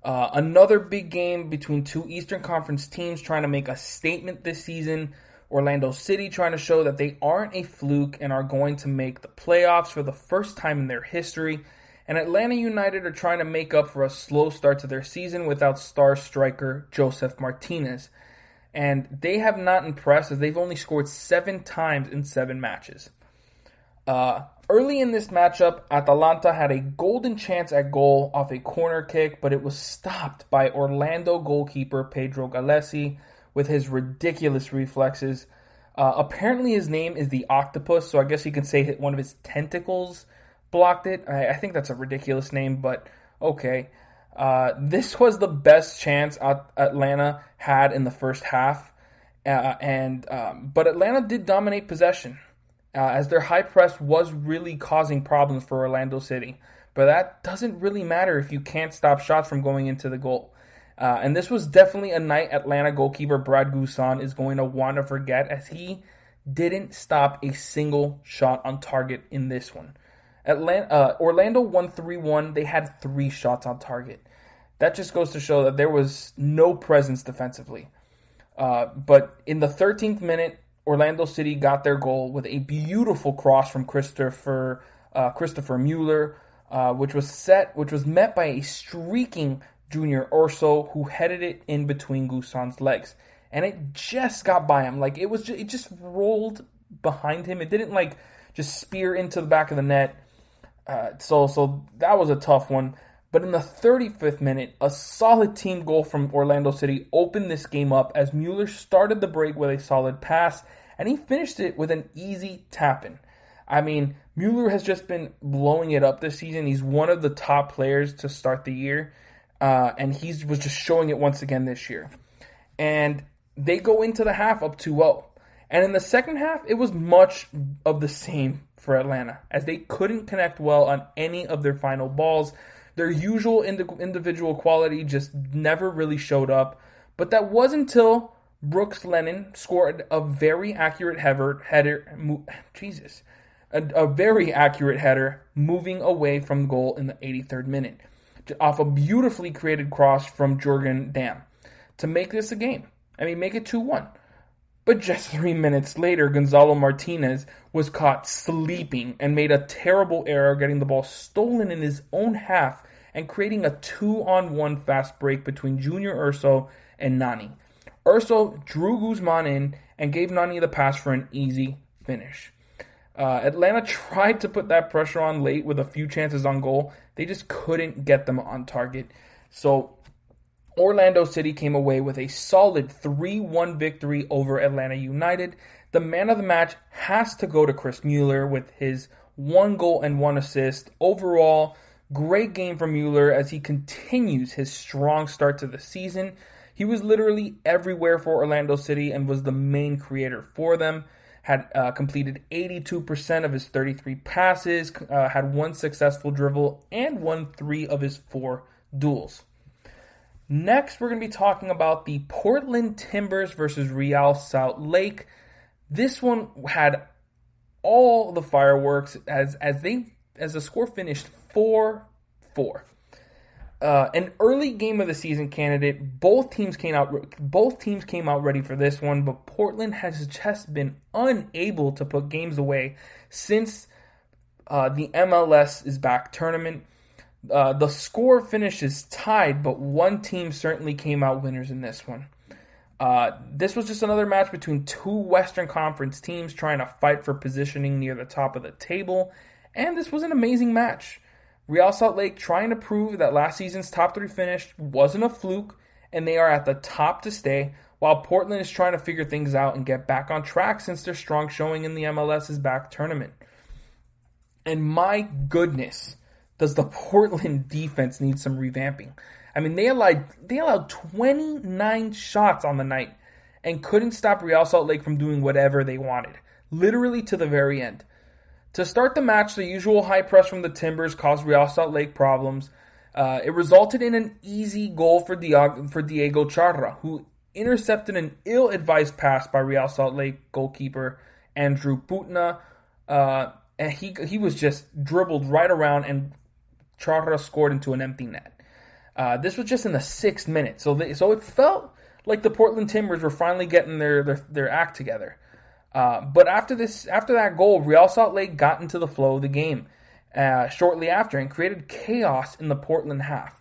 Another big game between 2 Eastern Conference teams trying to make a statement this season. Orlando City trying to show that they aren't a fluke and are going to make the playoffs for the first time in their history. And Atlanta United are trying to make up for a slow start to their season without star striker Josef Martinez. And they have not impressed, as they've only scored 7 times in 7 matches. Early in this matchup, Atalanta had a golden chance at goal off a corner kick, but it was stopped by Orlando goalkeeper Pedro Gallesi with his ridiculous reflexes. Apparently his name is the Octopus, so I guess you can say one of his tentacles blocked it. I think that's a ridiculous name, but okay. This was the best chance Atlanta had in the first half, but Atlanta did dominate possession, as their high press was really causing problems for Orlando City. But that doesn't really matter if you can't stop shots from going into the goal. And this was definitely a night Atlanta goalkeeper Brad Guzan is going to want to forget, as he didn't stop a single shot on target in this one. Orlando won 3-1. They had 3 shots on target. That just goes to show that there was no presence defensively. But in the 13th minute, Orlando City got their goal with a beautiful cross from Christopher Mueller, which was met by a streaking Junior Urso, who headed it in between Guzan's legs, and it just got by him. Like it just rolled behind him. It didn't just spear into the back of the net. So that was a tough one. But in the 35th minute, a solid team goal from Orlando City opened this game up, as Mueller started the break with a solid pass, and he finished it with an easy tap-in. I mean, Mueller has just been blowing it up this season. He's one of the top players to start the year, and he was just showing it once again this year. And they go into the half up 2-0. And in the second half, it was much of the same for Atlanta, as they couldn't connect well on any of their final balls. Their usual individual quality just never really showed up. But that was until Brooks Lennon scored a very accurate a very accurate header moving away from the goal in the 83rd minute, off a beautifully created cross from Jurgen Damm to make this a game. Make it 2-1. But just 3 minutes later, Gonzalo Martinez was caught sleeping and made a terrible error, getting the ball stolen in his own half and creating a 2-on-1 fast break between Junior Urso and Nani. Urso drew Guzman in and gave Nani the pass for an easy finish. Atlanta tried to put that pressure on late with a few chances on goal. They just couldn't get them on target. So Orlando City came away with a solid 3-1 victory over Atlanta United. The man of the match has to go to Chris Mueller with his 1 goal and 1 assist. Overall, great game from Mueller as he continues his strong start to the season. He was literally everywhere for Orlando City and was the main creator for them. Had completed 82% of his 33 passes, had 1 successful dribble, and won 3 of his 4 duels. Next, we're going to be talking about the Portland Timbers versus Real Salt Lake. This one had all the fireworks as the score finished 4-4. An early game of the season candidate. Both teams came out ready for this one, but Portland has just been unable to put games away since the MLS is back tournament. The score finishes tied, but one team certainly came out winners in this one. This was just another match between 2 Western Conference teams trying to fight for positioning near the top of the table, and this was an amazing match. Real Salt Lake trying to prove that last season's top 3 finish wasn't a fluke, and they are at the top to stay, while Portland is trying to figure things out and get back on track since their strong showing in the MLS's back tournament. And my goodness, does the Portland defense need some revamping. I mean, they allowed 29 shots on the night and couldn't stop Real Salt Lake from doing whatever they wanted, literally to the very end. To start the match, the usual high press from the Timbers caused Real Salt Lake problems. It resulted in an easy goal for Diego Charra, who intercepted an ill-advised pass by Real Salt Lake goalkeeper Andrew Putna. And he was just dribbled right around, and Charra scored into an empty net. This was just in the 6th minute, so it felt like the Portland Timbers were finally getting their act together. But after that goal, Real Salt Lake got into the flow of the game shortly after and created chaos in the Portland half.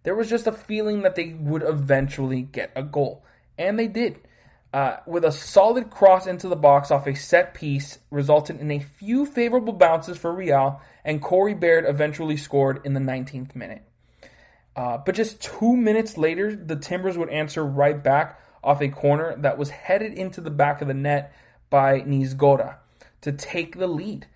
There was just a feeling that they would eventually get a goal, and they did. With a solid cross into the box off a set piece, resulted in a few favorable bounces for Real, and Corey Baird eventually scored in the 19th minute. But just 2 minutes later, the Timbers would answer right back off a corner that was headed into the back of the net by Nizgoda to take the lead.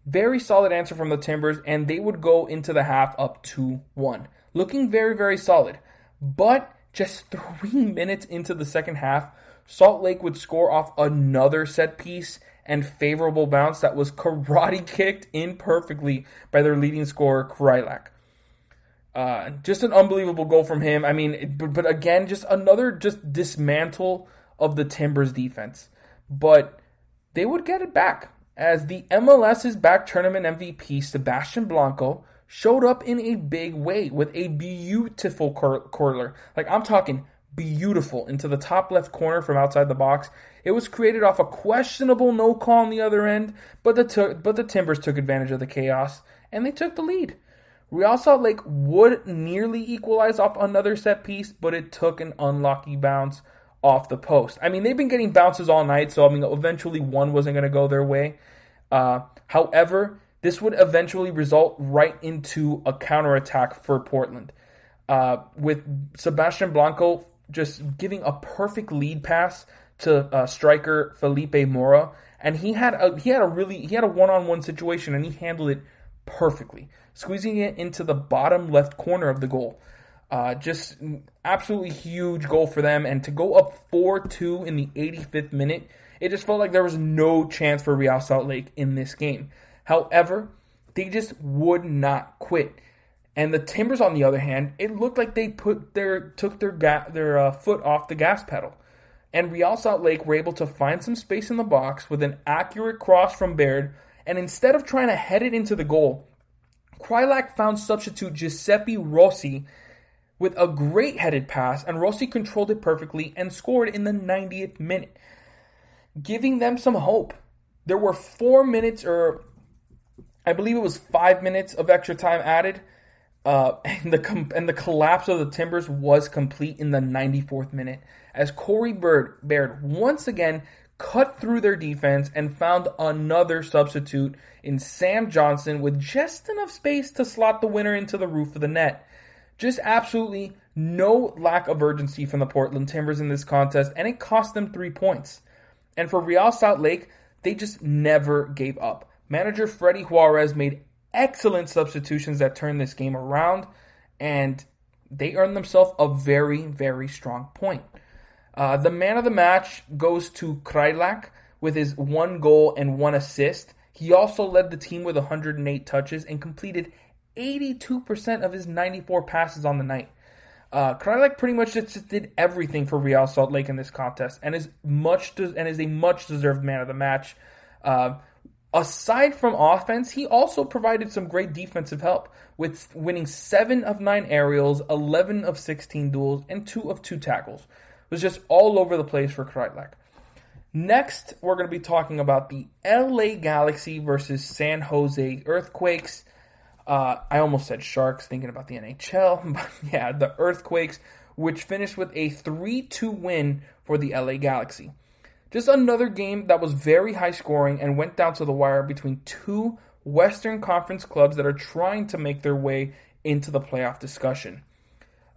Very solid answer from the Timbers, and they would go into the half up 2-1. Looking very, very solid. But just 3 minutes into the second half, Salt Lake would score off another set piece and favorable bounce that was karate kicked in perfectly by their leading scorer, Krylak. Just an unbelievable goal from him. I mean, but again, just another dismantle of the Timbers defense. But they would get it back as the MLS's back tournament MVP, Sebastian Blanco, showed up in a big way with a beautiful curler. Like, I'm talking beautiful, into the top left corner from outside the box. It was created off a questionable no call on the other end, but the Timbers took advantage of the chaos, and they took the lead. Real Salt Lake would nearly equalize off another set piece, but it took an unlucky bounce off the post. I mean, they've been getting bounces all night, so I mean, eventually one wasn't going to go their way. However, this would eventually result right into a counterattack for Portland, with Sebastian Blanco just giving a perfect lead pass to striker Felipe Mora, and he had a one-on-one situation, and he handled it perfectly, squeezing it into the bottom left corner of the goal. Just absolutely huge goal for them, and to go up 4-2 in the 85th minute, it just felt like there was no chance for Real Salt Lake in this game. However, they just would not quit. And the Timbers, on the other hand, it looked like they took their foot off the gas pedal. And Real Salt Lake were able to find some space in the box with an accurate cross from Baird, and instead of trying to head it into the goal, Krylak found substitute Giuseppe Rossi with a great headed pass, and Rossi controlled it perfectly and scored in the 90th minute, giving them some hope. There were 4 minutes, or I believe it was 5 minutes of extra time added, and the collapse of the Timbers was complete in the 94th minute, as Corey Baird once again cut through their defense and found another substitute in Sam Johnson with just enough space to slot the winner into the roof of the net. Just absolutely no lack of urgency from the Portland Timbers in this contest, and it cost them 3 points. And for Real Salt Lake, they just never gave up. Manager Freddy Juarez made excellent substitutions that turned this game around, and they earned themselves a very, very strong point. The man of the match goes to Krajlak with his 1 goal and 1 assist. He also led the team with 108 touches and completed 82% of his 94 passes on the night. Krajlak pretty much just did everything for Real Salt Lake in this contest and is a much deserved man of the match. Aside from offense, he also provided some great defensive help, with winning 7 of 9 aerials, 11 of 16 duels, and 2 of 2 tackles. It was just all over the place for Krajlak. Next, we're going to be talking about the LA Galaxy versus San Jose Earthquakes. I almost said Sharks, thinking about the NHL, but yeah, the Earthquakes, which finished with a 3-2 win for the LA Galaxy. Just another game that was very high scoring and went down to the wire between 2 Western Conference clubs that are trying to make their way into the playoff discussion.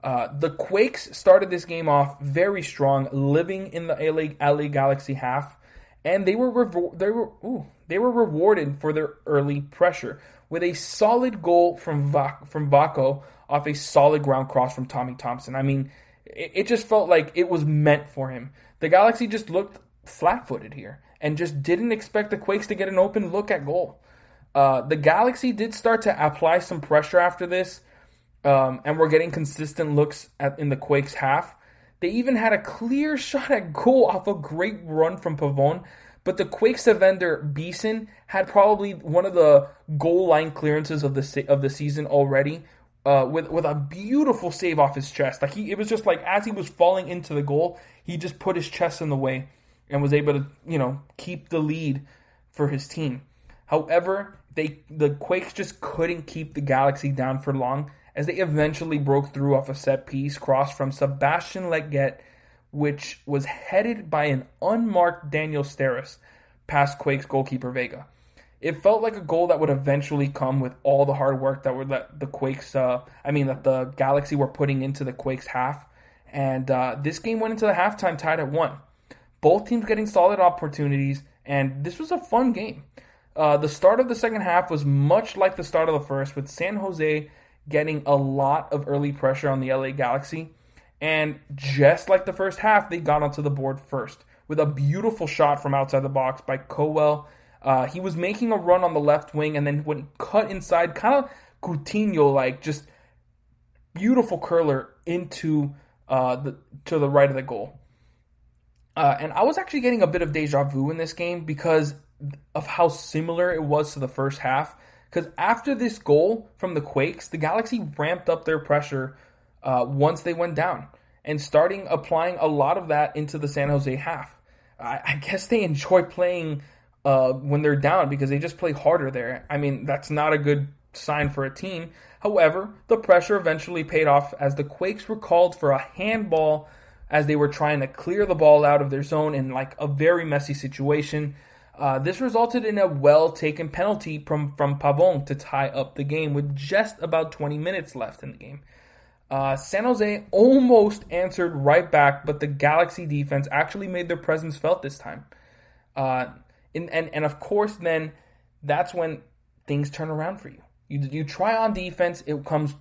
The Quakes started this game off very strong, living in the LA Galaxy half, and they were rewarded for their early pressure with a solid goal from Vaco off a solid ground cross from Tommy Thompson. I mean, it just felt like it was meant for him. The Galaxy just looked flat-footed here and just didn't expect the Quakes to get an open look at goal. The Galaxy did start to apply some pressure after this, and were getting consistent looks in the Quakes half. They even had a clear shot at goal off a great run from Pavon, but the Quakes defender Beeson had probably one of the goal line clearances of the season already, with a beautiful save off his chest. It was just like as he was falling into the goal, he just put his chest in the way and was able to, keep the lead for his team. However, the Quakes just couldn't keep the Galaxy down for long, as they eventually broke through off a set-piece cross from Sebastian Leggett, which was headed by an unmarked Daniel Steres past Quakes goalkeeper Vega. It felt like a goal that would eventually come with all the hard work that the Galaxy were putting into the Quakes half. And this game went into the halftime tied at 1. Both teams getting solid opportunities, and this was a fun game. The start of the second half was much like the start of the first, with San Jose getting a lot of early pressure on the LA Galaxy. And just like the first half, they got onto the board first with a beautiful shot from outside the box by Cowell. He was making a run on the left wing, and then when he cut inside, kind of Coutinho-like, just beautiful curler into to the right of the goal. And I was actually getting a bit of deja vu in this game because of how similar it was to the first half. Because after this goal from the Quakes, the Galaxy ramped up their pressure once they went down and starting applying a lot of that into the San Jose half. I guess they enjoy playing when they're down because they just play harder there. I mean, that's not a good sign for a team. However, the pressure eventually paid off as the Quakes were called for a handball as they were trying to clear the ball out of their zone in like a very messy situation. This resulted in a well-taken penalty from Pavon to tie up the game with just about 20 minutes left in the game. San Jose almost answered right back, but the Galaxy defense actually made their presence felt this time. And of course, then that's when things turn around for you. You try on defense, it comes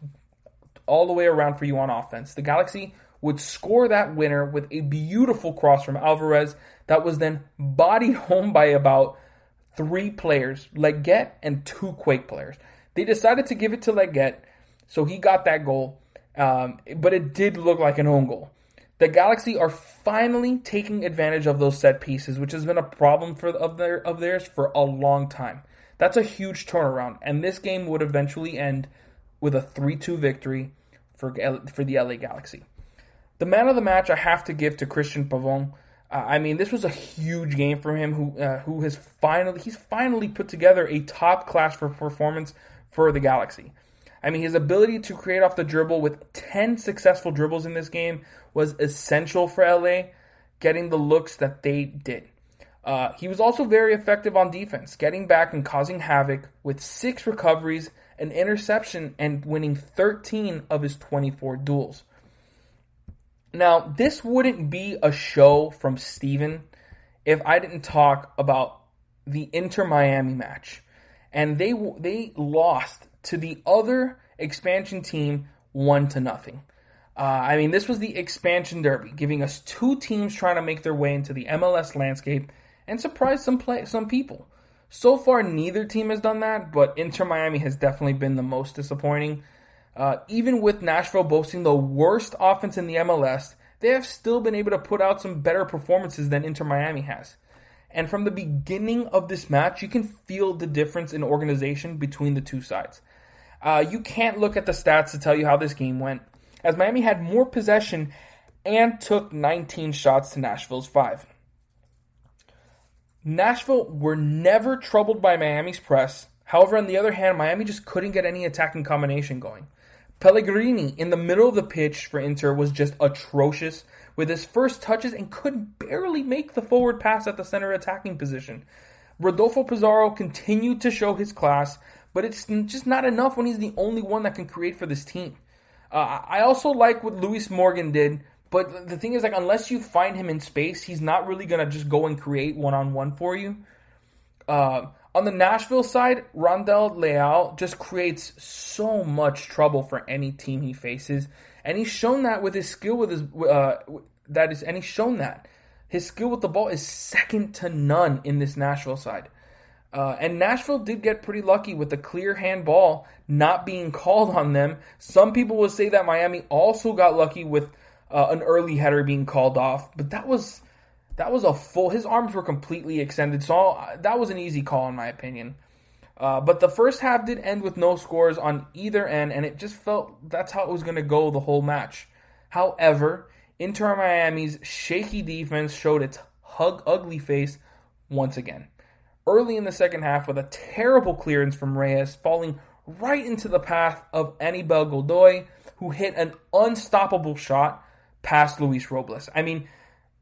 all the way around for you on offense. The Galaxy would score that winner with a beautiful cross from Alvarez that was then bodied home by about 3 players, Leggett and 2 Quake players. They decided to give it to Leggett, so he got that goal, but it did look like an own goal. The Galaxy are finally taking advantage of those set pieces, which has been a problem of theirs for a long time. That's a huge turnaround, and this game would eventually end with a 3-2 victory for the LA Galaxy. The man of the match I have to give to Christian Pavon. This was a huge game for him, who he's finally put together a top class performance for the Galaxy. His ability to create off the dribble with 10 successful dribbles in this game was essential for LA, getting the looks that they did. He was also very effective on defense, getting back and causing havoc with 6 recoveries, an interception, and winning 13 of his 24 duels. Now, this wouldn't be a show from Steven if I didn't talk about the Inter-Miami match. And they lost to the other expansion team 1-0. I mean, this was the expansion derby, giving us two teams trying to make their way into the MLS landscape and surprise some people. So far, neither team has done that, but Inter-Miami has definitely been the most disappointing. Even with Nashville boasting the worst offense in the MLS, they have still been able to put out some better performances than Inter-Miami has. And from the beginning of this match, you can feel the difference in organization between the two sides. You can't look at the stats to tell you how this game went, as Miami had more possession and took 19 shots to Nashville's 5. Nashville were never troubled by Miami's press. However, on the other hand, Miami just couldn't get any attacking combination going. Pellegrini in the middle of the pitch for Inter was just atrocious with his first touches and could barely make the forward pass at the center attacking position. Rodolfo Pizarro continued to show his class, but it's just not enough when he's the only one that can create for this team. I also like what Luis Morgan did, but the thing is, unless you find him in space, he's not really going to just go and create one-on-one for you. On the Nashville side, Rondel Leal just creates so much trouble for any team he faces, and he's shown that with his skill with his his skill with the ball is second to none in this Nashville side. And Nashville did get pretty lucky with the clear handball not being called on them. Some people will say that Miami also got lucky with an early header being called off, but that was a full. His arms were completely extended, so that was an easy call in my opinion. But the first half did end with no scores on either end, and it just felt that's how it was going to go the whole match. However, Inter Miami's shaky defense showed its ugly face once again. Early in the second half, with a terrible clearance from Reyes falling right into the path of Anibal Godoy, who hit an unstoppable shot past Luis Robles. I mean,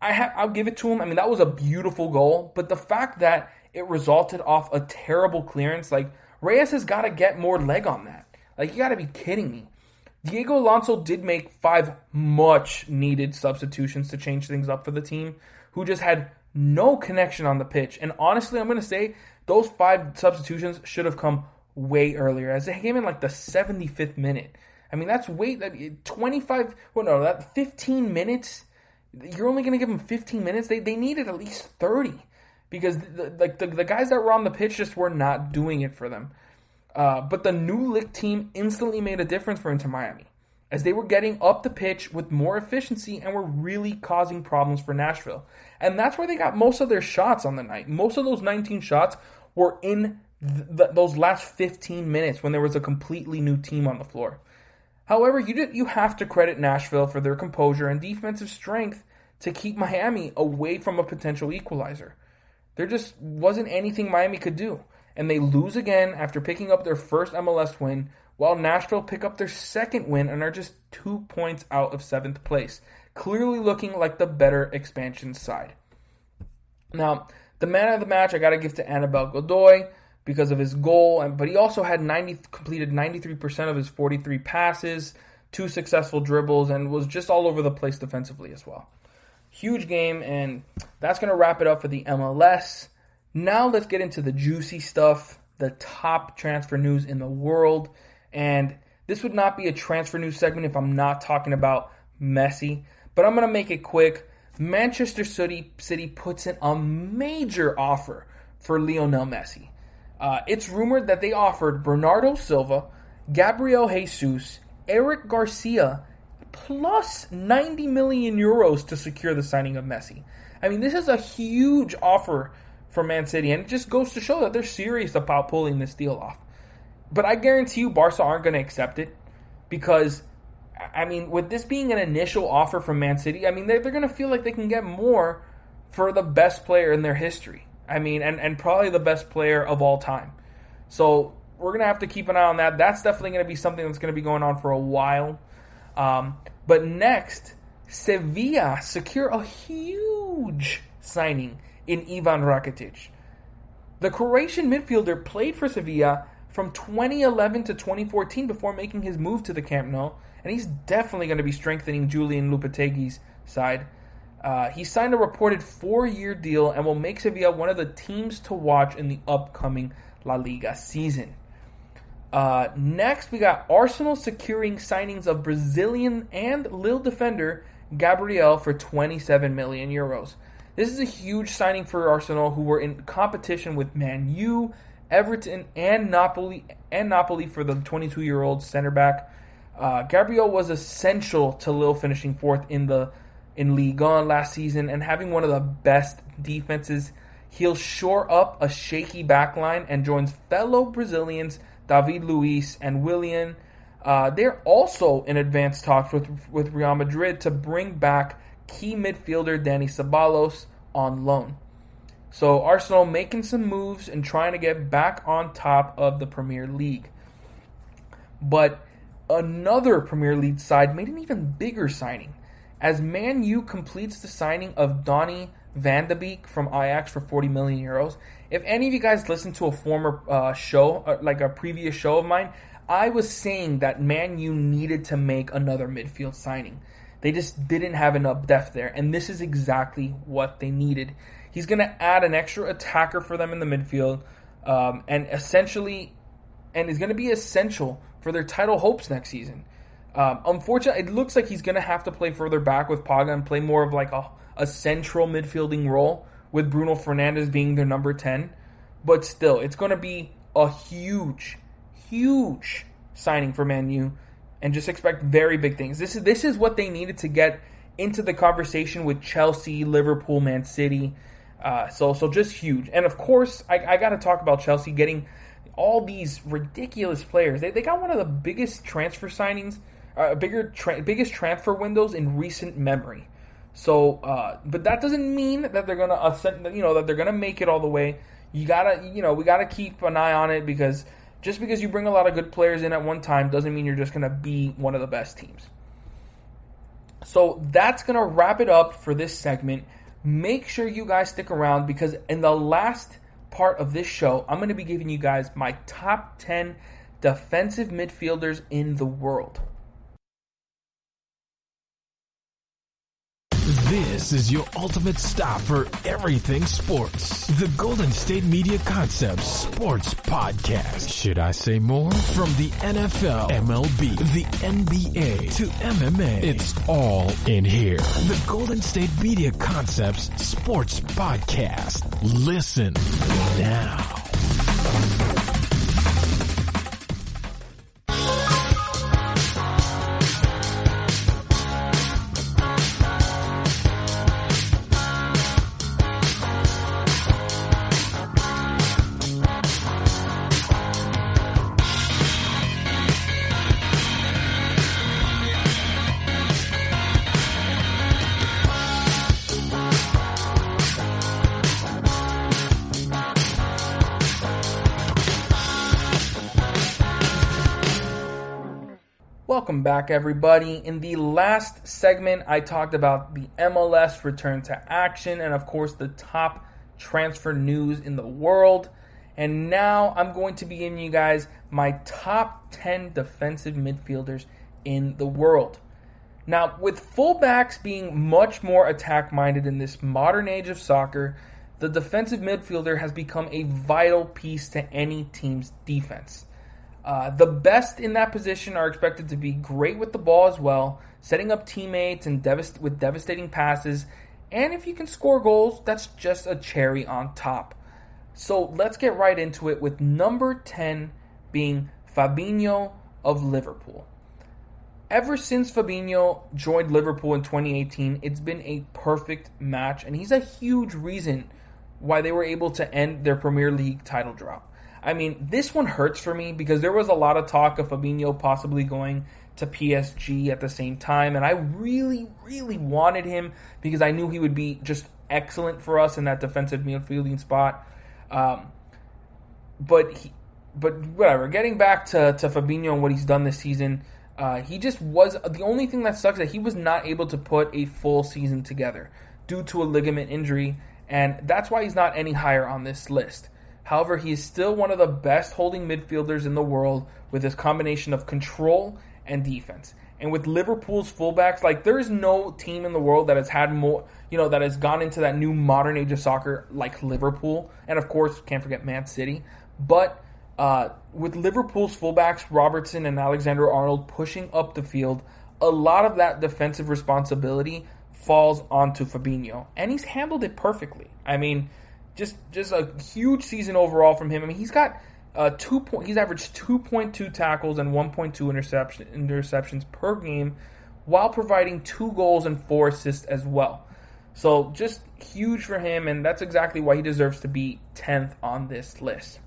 I'll give it to him. I mean, that was a beautiful goal, but the fact that it resulted off a terrible clearance, Reyes has got to get more leg on that. You got to be kidding me. Diego Alonso did make 5 much-needed substitutions to change things up for the team, who just had no connection on the pitch. And honestly, I'm going to say those 5 substitutions should have come way earlier, as they came in the 75th minute. I mean, that's 15 minutes. You're only going to give them 15 minutes. They needed at least 30 because the guys that were on the pitch just were not doing it for them. But the new Lick team instantly made a difference for Inter Miami, as they were getting up the pitch with more efficiency and were really causing problems for Nashville. And that's where they got most of their shots on the night. Most of those 19 shots were in those last 15 minutes when there was a completely new team on the floor. However, you have to credit Nashville for their composure and defensive strength to keep Miami away from a potential equalizer. There just wasn't anything Miami could do. And they lose again after picking up their first MLS win, while Nashville pick up their second win and are just 2 points out of 7th place, clearly looking like the better expansion side. Now, the man of the match I got to give to Anibal Godoy because of his goal, but he also had completed 93% of his 43 passes, 2 successful dribbles, and was just all over the place defensively as well. Huge game, and that's going to wrap it up for the MLS. Now let's get into the juicy stuff, the top transfer news in the world. And this would not be a transfer news segment if I'm not talking about Messi, but I'm going to make it quick. Manchester City puts in a major offer for Lionel Messi. It's rumored that they offered Bernardo Silva, Gabriel Jesus, Eric Garcia, plus 90 million euros to secure the signing of Messi. I mean, this is a huge offer for Man City, and it just goes to show that they're serious about pulling this deal off. But I guarantee you Barca aren't going to accept it because, I mean, with this being an initial offer from Man City, I mean, they're going to feel like they can get more for the best player in their history. I mean, and probably the best player of all time. So we're going to have to keep an eye on that. That's definitely going to be something that's going to be going on for a while. But next, Sevilla secure a huge signing in Ivan Rakitic. The Croatian midfielder played for Sevilla from 2011 to 2014 before making his move to the Camp Nou, and he's definitely going to be strengthening Julian Lopetegui's side. He signed a reported 4-year deal and will make Sevilla one of the teams to watch in the upcoming La Liga season. Next, we got Arsenal securing signings of Brazilian and Lille defender Gabriel for 27 million euros. This is a huge signing for Arsenal, who were in competition with Man U, Everton, and Napoli for the 22-year-old center back. Gabriel was essential to Lille finishing fourth in Ligue 1 last season and having one of the best defenses. He'll shore up a shaky backline and joins fellow Brazilians David Luiz and Willian. They're also in advanced talks with Real Madrid to bring back key midfielder Dani Ceballos on loan. So Arsenal making some moves and trying to get back on top of the Premier League. But another Premier League side made an even bigger signing, as Man U completes the signing of Donny van de Beek from Ajax for 40 million euros. If any of you guys listened to a former show, like a previous show of mine, I was saying that Man U needed to make another midfield signing. They just didn't have enough depth there, and this is exactly what they needed. He's going to add an extra attacker for them in the midfield, and is going to be essential for their title hopes next season. Unfortunately, it looks like he's going to have to play further back with Paga and play more of like a central midfielding role, with Bruno Fernandes being their number 10. But still, it's going to be a huge signing for Man U, and just expect very big things. This is what they needed to get into the conversation with Chelsea, Liverpool, Man City. So just huge. And of course, I got to talk about Chelsea getting all these ridiculous players. They got one of the biggest transfer signings, biggest transfer windows in recent memory. So, but that doesn't mean that they're gonna ascend, that they're gonna make it all the way. We gotta keep an eye on it, because just because you bring a lot of good players in at one time doesn't mean you're just gonna be one of the best teams. So that's gonna wrap it up for this segment. Make sure you guys stick around, because in the last part of this show, I'm going to be giving you guys my top 10 defensive midfielders in the world. This is your ultimate stop for everything sports. The Golden State Media Concepts Sports Podcast. Should I say more? From the NFL, MLB, the NBA to MMA, it's all in here. The Golden State Media Concepts Sports Podcast. Listen now. Welcome back, everybody. In the last segment, I talked about the MLS return to action and, of course, the top transfer news in the world. And now I'm going to be giving you guys my top 10 defensive midfielders in the world. Now, with fullbacks being much more attack-minded in this modern age of soccer, the defensive midfielder has become a vital piece to any team's defense. The best in that position are expected to be great with the ball as well, setting up teammates and with devastating passes. And if you can score goals, that's just a cherry on top. So let's get right into it, with number 10 being Fabinho of Liverpool. Ever since Fabinho joined Liverpool in 2018, it's been a perfect match, and he's a huge reason why they were able to end their Premier League title drought. I mean, this one hurts for me because there was a lot of talk of Fabinho possibly going to PSG at the same time, and I really, really wanted him because I knew he would be just excellent for us in that defensive midfielding spot. But whatever. Getting back to Fabinho and what he's done this season, he just was the only thing that sucks, that he was not able to put a full season together due to a ligament injury, and that's why he's not any higher on this list. However, he is still one of the best holding midfielders in the world with his combination of control and defense. And with Liverpool's fullbacks, like there is no team in the world that has had more, that has gone into that new modern age of soccer like Liverpool. And of course, can't forget Man City. But with Liverpool's fullbacks, Robertson and Alexander-Arnold pushing up the field, a lot of that defensive responsibility falls onto Fabinho. And he's handled it perfectly. I mean, just a huge season overall from him. I mean, he's got he's averaged 2.2 tackles and 1.2 interceptions per game, while providing 2 goals and 4 assists as well. So just huge for him, and that's exactly why he deserves to be 10th on this list.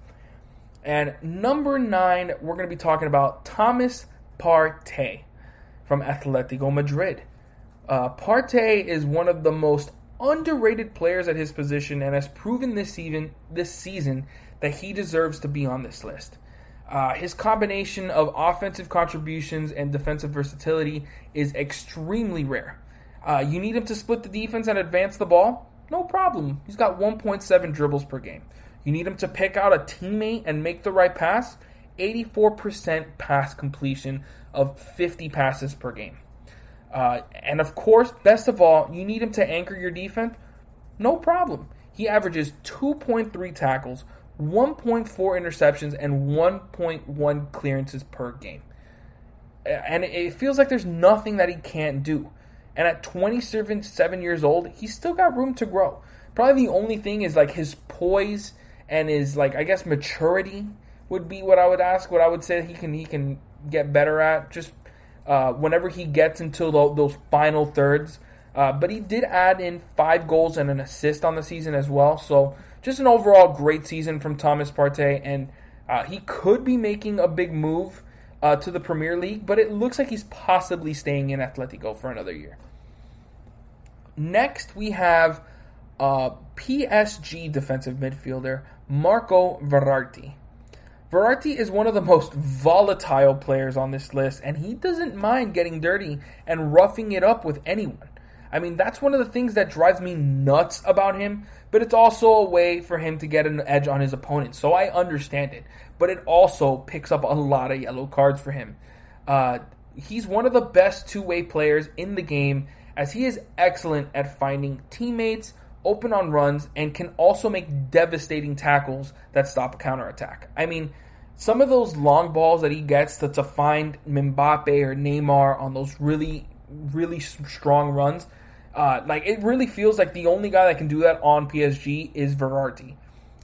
And number 9, we're going to be talking about Thomas Partey from Atletico Madrid. Partey is one of the most underrated players at his position and has proven this season that he deserves to be on this list. His combination of offensive contributions and defensive versatility is extremely rare. You need him to split the defense and advance the ball? No problem. He's got 1.7 dribbles per game. You need him to pick out a teammate and make the right pass? 84% pass completion of 50 passes per game. And of course, best of all, you need him to anchor your defense? No problem. He averages 2.3 tackles, 1.4 interceptions, and 1.1 clearances per game. And it feels like there's nothing that he can't do. And at 27 years old, he's still got room to grow. Probably the only thing is like his poise and his maturity would be what I would ask. What I would say he can get better at just whenever he gets into those final thirds. But he did add in 5 goals and an assist on the season as well. So just an overall great season from Thomas Partey. And he could be making a big move to the Premier League, but it looks like he's possibly staying in Atletico for another year. Next, we have PSG defensive midfielder Marco Verratti. Verratti is one of the most volatile players on this list, and he doesn't mind getting dirty and roughing it up with anyone. I mean, that's one of the things that drives me nuts about him, but it's also a way for him to get an edge on his opponent, so I understand it. But it also picks up a lot of yellow cards for him. He's one of the best two-way players in the game, as he is excellent at finding teammates, open on runs, and can also make devastating tackles that stop a counterattack. I mean, some of those long balls that he gets to find Mbappe or Neymar on those really, really strong runs, it really feels like the only guy that can do that on PSG is Verratti.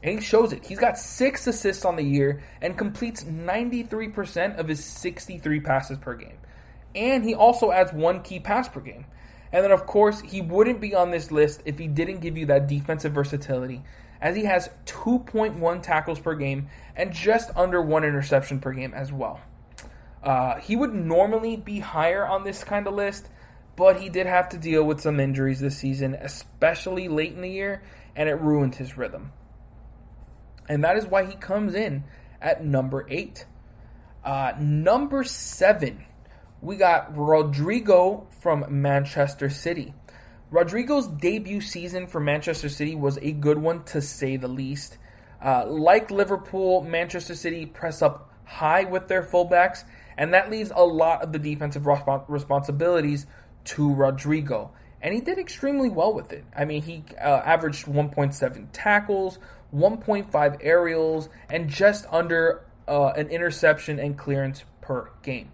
And he shows it. He's got 6 assists on the year and completes 93% of his 63 passes per game. And he also adds 1 key pass per game. And then, of course, he wouldn't be on this list if he didn't give you that defensive versatility, as he has 2.1 tackles per game and just under 1 interception per game as well. He would normally be higher on this kind of list, but he did have to deal with some injuries this season, especially late in the year, and it ruined his rhythm. And that is why he comes in at number 8. Number 7. We got Rodrigo from Manchester City. Rodrigo's debut season for Manchester City was a good one, to say the least. Like Liverpool, Manchester City press up high with their fullbacks, and that leaves a lot of the defensive responsibilities to Rodrigo. And he did extremely well with it. I mean, he averaged 1.7 tackles, 1.5 aerials, and just under an interception and clearance per game.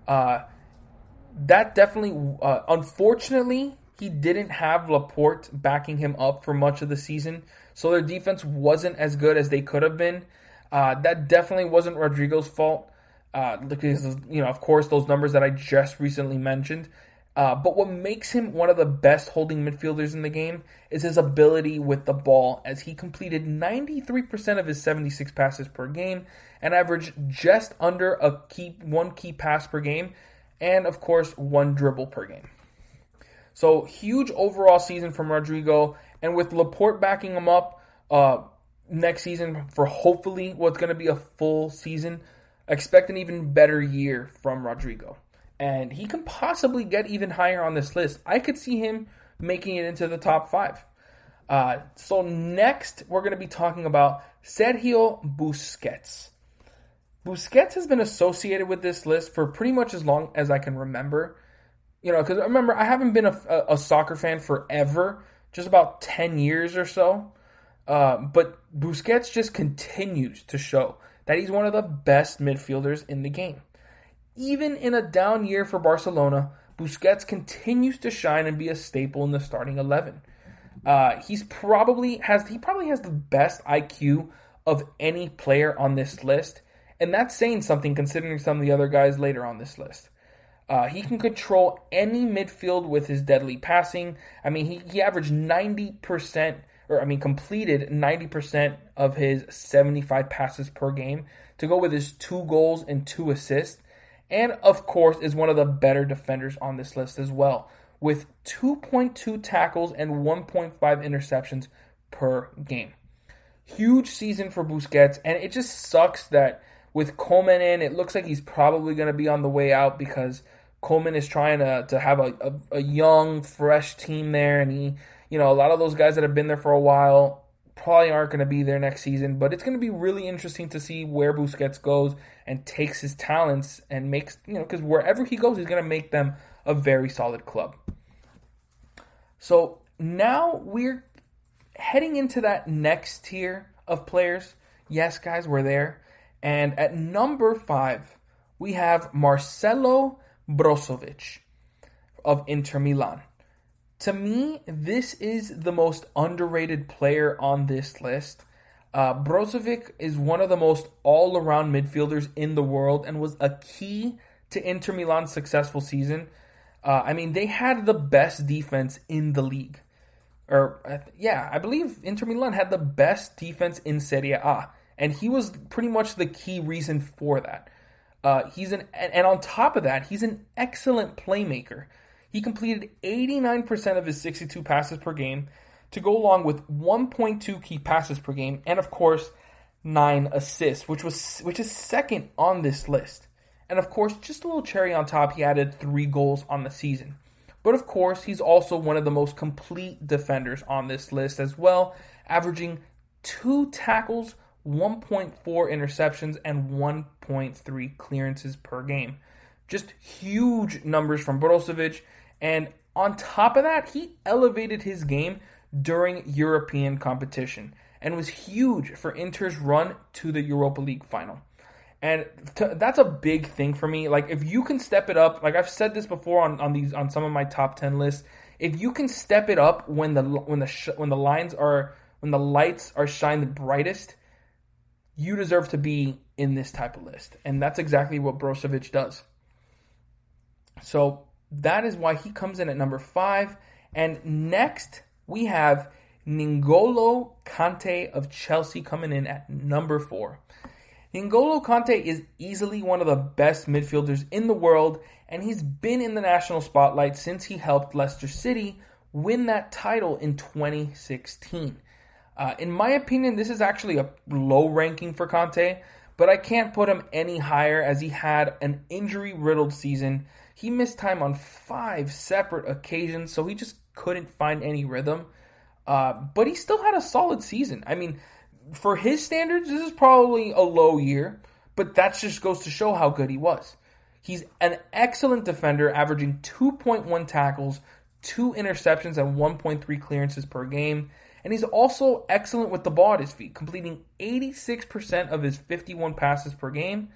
That definitely, unfortunately, he didn't have Laporte backing him up for much of the season, so their defense wasn't as good as they could have been. That definitely wasn't Rodrigo's fault, because, of course, those numbers that I just recently mentioned. But what makes him one of the best holding midfielders in the game is his ability with the ball, as he completed 93% of his 76 passes per game and averaged just under 1 key pass per game, and of course 1 dribble per game. So huge overall season from Rodrigo, and with Laporte backing him up next season for hopefully what's going to be a full season, expect an even better year from Rodrigo. And he can possibly get even higher on this list. I could see him making it into the top 5. So next, we're going to be talking about Sergio Busquets. Busquets has been associated with this list for pretty much as long as I can remember. Because remember, I haven't been a soccer fan forever, just about 10 years or so. But Busquets just continues to show that he's one of the best midfielders in the game. Even in a down year for Barcelona, Busquets continues to shine and be a staple in the starting 11. He probably has the best IQ of any player on this list, and that's saying something considering some of the other guys later on this list. He can control any midfield with his deadly passing. I mean, he averaged 90%, completed 90% of his 75 passes per game to go with his 2 goals and 2 assists. And, of course, is one of the better defenders on this list as well, with 2.2 tackles and 1.5 interceptions per game. Huge season for Busquets, and it just sucks that with Koeman in, it looks like he's probably going to be on the way out because Koeman is trying to have a young, fresh team there, and a lot of those guys that have been there for a while probably aren't going to be there next season, but it's going to be really interesting to see where Busquets goes and takes his talents and makes, because wherever he goes, he's going to make them a very solid club. So now we're heading into that next tier of players. Yes, guys, we're there. And at number 5, we have Marcelo Brozovic of Inter Milan. To me, this is the most underrated player on this list. Brozovic is one of the most all-around midfielders in the world and was a key to Inter Milan's successful season. They had the best defense in the league. I believe Inter Milan had the best defense in Serie A, and he was pretty much the key reason for that. And on top of that, he's an excellent playmaker. He completed 89% of his 62 passes per game to go along with 1.2 key passes per game and, of course, 9 assists, which is second on this list. And, of course, just a little cherry on top, he added 3 goals on the season. But, of course, he's also one of the most complete defenders on this list as well, averaging 2 tackles, 1.4 interceptions, and 1.3 clearances per game. Just huge numbers from Brozovic. And on top of that, he elevated his game during European competition and was huge for Inter's run to the Europa League final. And that's a big thing for me. Like, if you can step it up, like I've said this before on some of my top 10 lists, if you can step it up when the lights are shined the brightest, you deserve to be in this type of list. And that's exactly what Brozovic does. So that is why he comes in at number 5. And next, we have N'Golo Kante of Chelsea coming in at number 4. N'Golo Kante is easily one of the best midfielders in the world, and he's been in the national spotlight since he helped Leicester City win that title in 2016. In my opinion, this is actually a low ranking for Kante, but I can't put him any higher as he had an injury-riddled season. He missed time on 5 separate occasions, so he just couldn't find any rhythm. But he still had a solid season. I mean, for his standards, this is probably a low year, but that just goes to show how good he was. He's an excellent defender, averaging 2.1 tackles, 2 interceptions, and 1.3 clearances per game. And he's also excellent with the ball at his feet, completing 86% of his 51 passes per game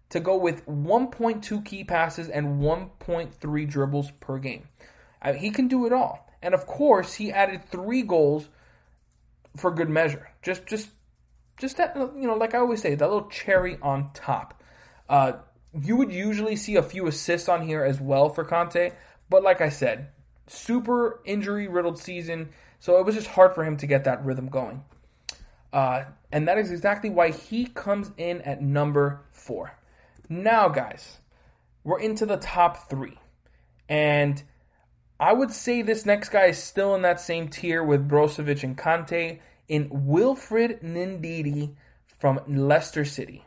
to go with 1.2 key passes and 1.3 dribbles per game. He can do it all. And of course, he added 3 goals for good measure. Just that, like I always say, that little cherry on top. You would usually see a few assists on here as well for Kante, but like I said, super injury-riddled season, so it was just hard for him to get that rhythm going. And that is exactly why he comes in at number 4. Now, guys, we're into the top 3. And I would say this next guy is still in that same tier with Brozovic and Kante in Wilfred Ndidi from Leicester City.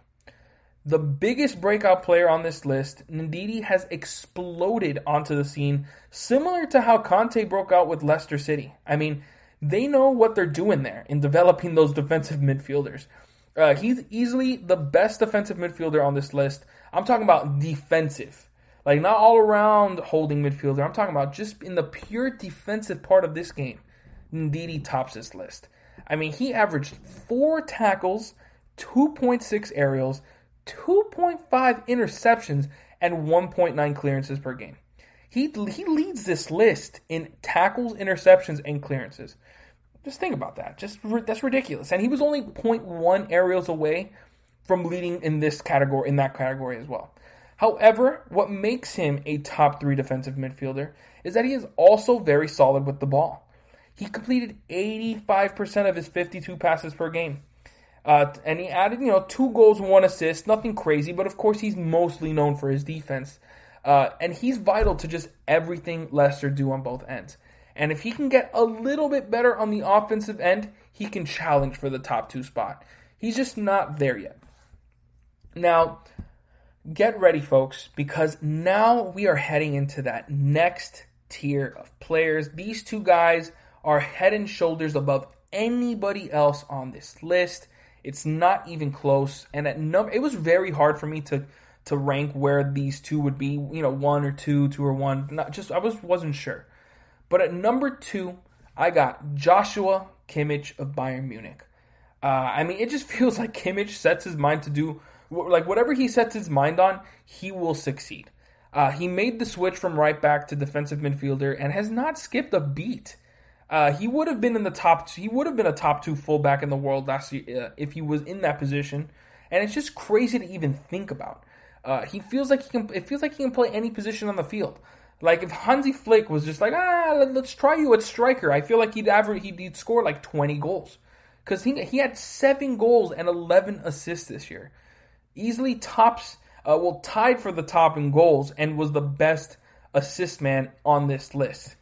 The biggest breakout player on this list, Ndidi has exploded onto the scene, similar to how Kante broke out with Leicester City. I mean, they know what they're doing there in developing those defensive midfielders. He's easily the best defensive midfielder on this list. I'm talking about defensive. Like, not all around holding midfielder. I'm talking about just in the pure defensive part of this game. Ndidi tops this list. I mean, he averaged 4 tackles, 2.6 aerials, 2.5 interceptions, and 1.9 clearances per game. He leads this list in tackles, interceptions, and clearances. Just think about that. That's ridiculous. And he was only 0.1 aerials away from leading in that category as well. However, what makes him a top 3 defensive midfielder is that he is also very solid with the ball. He completed 85% of his 52 passes per game. And he added, 2 goals, 1 assist. Nothing crazy, but of course he's mostly known for his defense. And he's vital to just everything Leicester do on both ends. And if he can get a little bit better on the offensive end, he can challenge for the top 2 spot. He's just not there yet. Now, get ready, folks, because now we are heading into that next tier of players. These 2 guys are head and shoulders above anybody else on this list. It's not even close. And it was very hard for me to rank where these 2 would be. 1 or 2, 2 or 1. I wasn't sure. But at number 2, I got Joshua Kimmich of Bayern Munich. It just feels like Kimmich sets his mind to do, whatever he sets his mind on, he will succeed. He made the switch from right back to defensive midfielder and has not skipped a beat. He would have been in the top. He would have been a top 2 fullback in the world last year if he was in that position. And it's just crazy to even think about. He feels like he can. It feels like he can play any position on the field. Like, if Hansi Flick was just like, let's try you at striker, I feel like he'd score like 20 goals. Because he had 7 goals and 11 assists this year. Easily tied for the top in goals and was the best assist man on this list.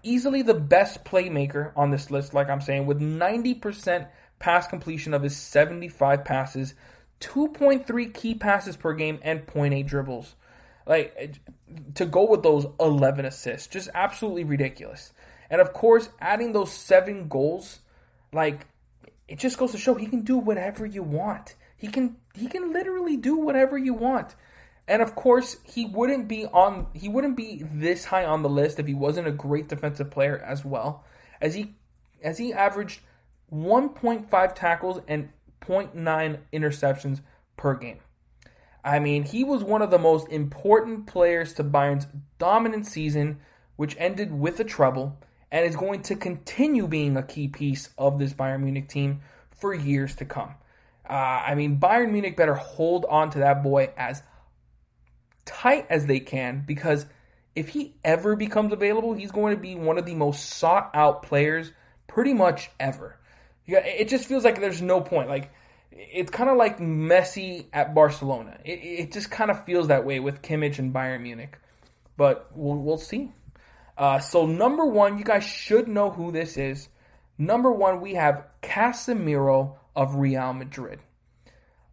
Easily the best playmaker on this list, like I'm saying, with 90% pass completion of his 75 passes, 2.3 key passes per game, and 0.8 dribbles. Like, to go with those 11 assists, just absolutely ridiculous. And of course, adding those 7 goals, like, it just goes to show he can do whatever you want. He can literally do whatever you want. And of course, he wouldn't be this high on the list if he wasn't a great defensive player as well, as he averaged 1.5 tackles and 0.9 interceptions per game. I mean, he was one of the most important players to Bayern's dominant season, which ended with a treble, and is going to continue being a key piece of this Bayern Munich team for years to come. Bayern Munich better hold on to that boy as tight as they can, because if he ever becomes available, he's going to be one of the most sought-out players pretty much ever. It just feels like there's no point. Like, it's kind of like Messi at Barcelona. It just kind of feels that way with Kimmich and Bayern Munich. But we'll see. So number 1, you guys should know who this is. Number 1, we have Casemiro of Real Madrid.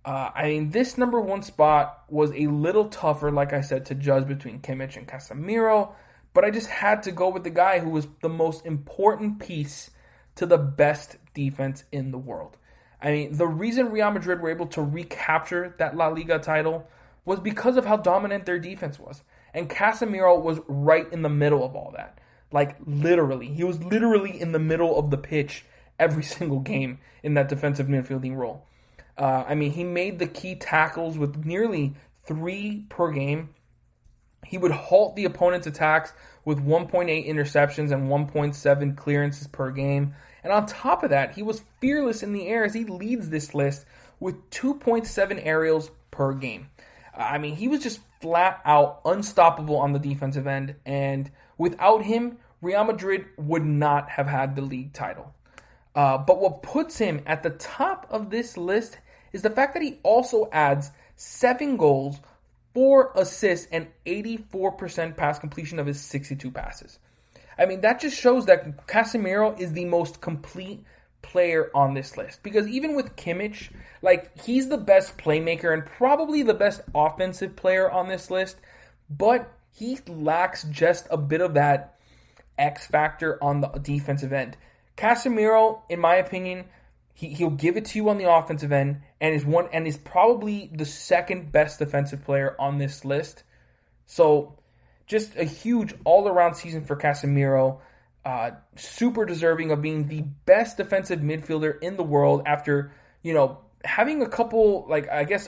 This number 1 spot was a little tougher, like I said, to judge between Kimmich and Casemiro. But I just had to go with the guy who was the most important piece to the best defense in the world. The reason Real Madrid were able to recapture that La Liga title was because of how dominant their defense was. And Casemiro was right in the middle of all that. Like, literally. He was literally in the middle of the pitch every single game in that defensive midfielding role. He made the key tackles with nearly 3 per game. He would halt the opponent's attacks with 1.8 interceptions and 1.7 clearances per game. And on top of that, he was fearless in the air as he leads this list with 2.7 aerials per game. He was just flat out unstoppable on the defensive end. And without him, Real Madrid would not have had the league title. But what puts him at the top of this list is the fact that he also adds 7 goals, 4 assists, and 84% pass completion of his 62 passes. That just shows that Casemiro is the most complete player on this list. Because even with Kimmich, he's the best playmaker and probably the best offensive player on this list, but he lacks just a bit of that X factor on the defensive end. Casemiro, in my opinion, He'll give it to you on the offensive end, and is probably the second best defensive player on this list. So just a huge all-around season for Casemiro. Super deserving of being the best defensive midfielder in the world after, having a couple,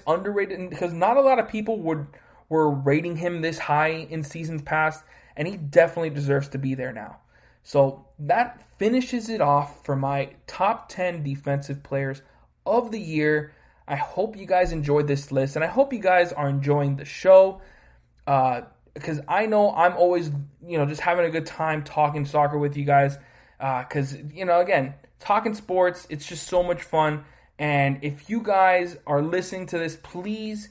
underrated, because not a lot of people were rating him this high in seasons past, and he definitely deserves to be there now. So that finishes it off for my top 10 defensive players of the year. I hope you guys enjoyed this list, and I hope you guys are enjoying the show, because I know I'm always, just having a good time talking soccer with you guys, because, again, talking sports, it's just so much fun. And if you guys are listening to this, please,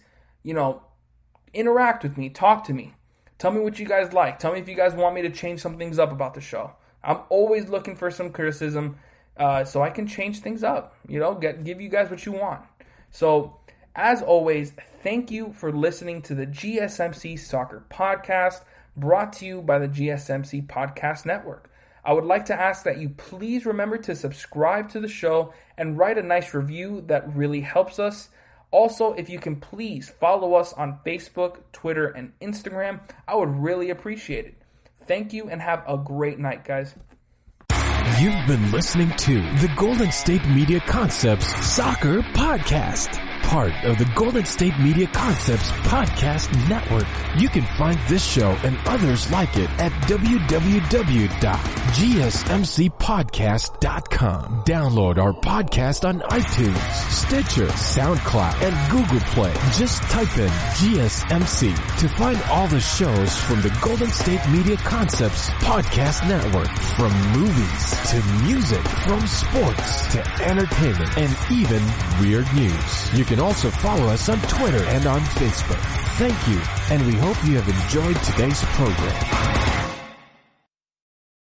interact with me, talk to me. Tell me what you guys like. Tell me if you guys want me to change some things up about the show. I'm always looking for some criticism so I can change things up, give you guys what you want. So, as always, thank you for listening to the GSMC Soccer Podcast, brought to you by the GSMC Podcast Network. I would like to ask that you please remember to subscribe to the show and write a nice review. That really helps us. Also, if you can please follow us on Facebook, Twitter, and Instagram, I would really appreciate it. Thank you and have a great night, guys. You've been listening to the Golden State Media Concepts Soccer Podcast, part of the Golden State Media Concepts Podcast Network. You can find this show and others like it at www.gsmcpodcast.com. Download our podcast on iTunes, Stitcher, SoundCloud, and Google Play. Just type in GSMC to find all the shows from the Golden State Media Concepts Podcast Network. From movies to music, from sports to entertainment, and even weird news. You can also follow us on Twitter and on Facebook. Thank you, and we hope you have enjoyed today's program.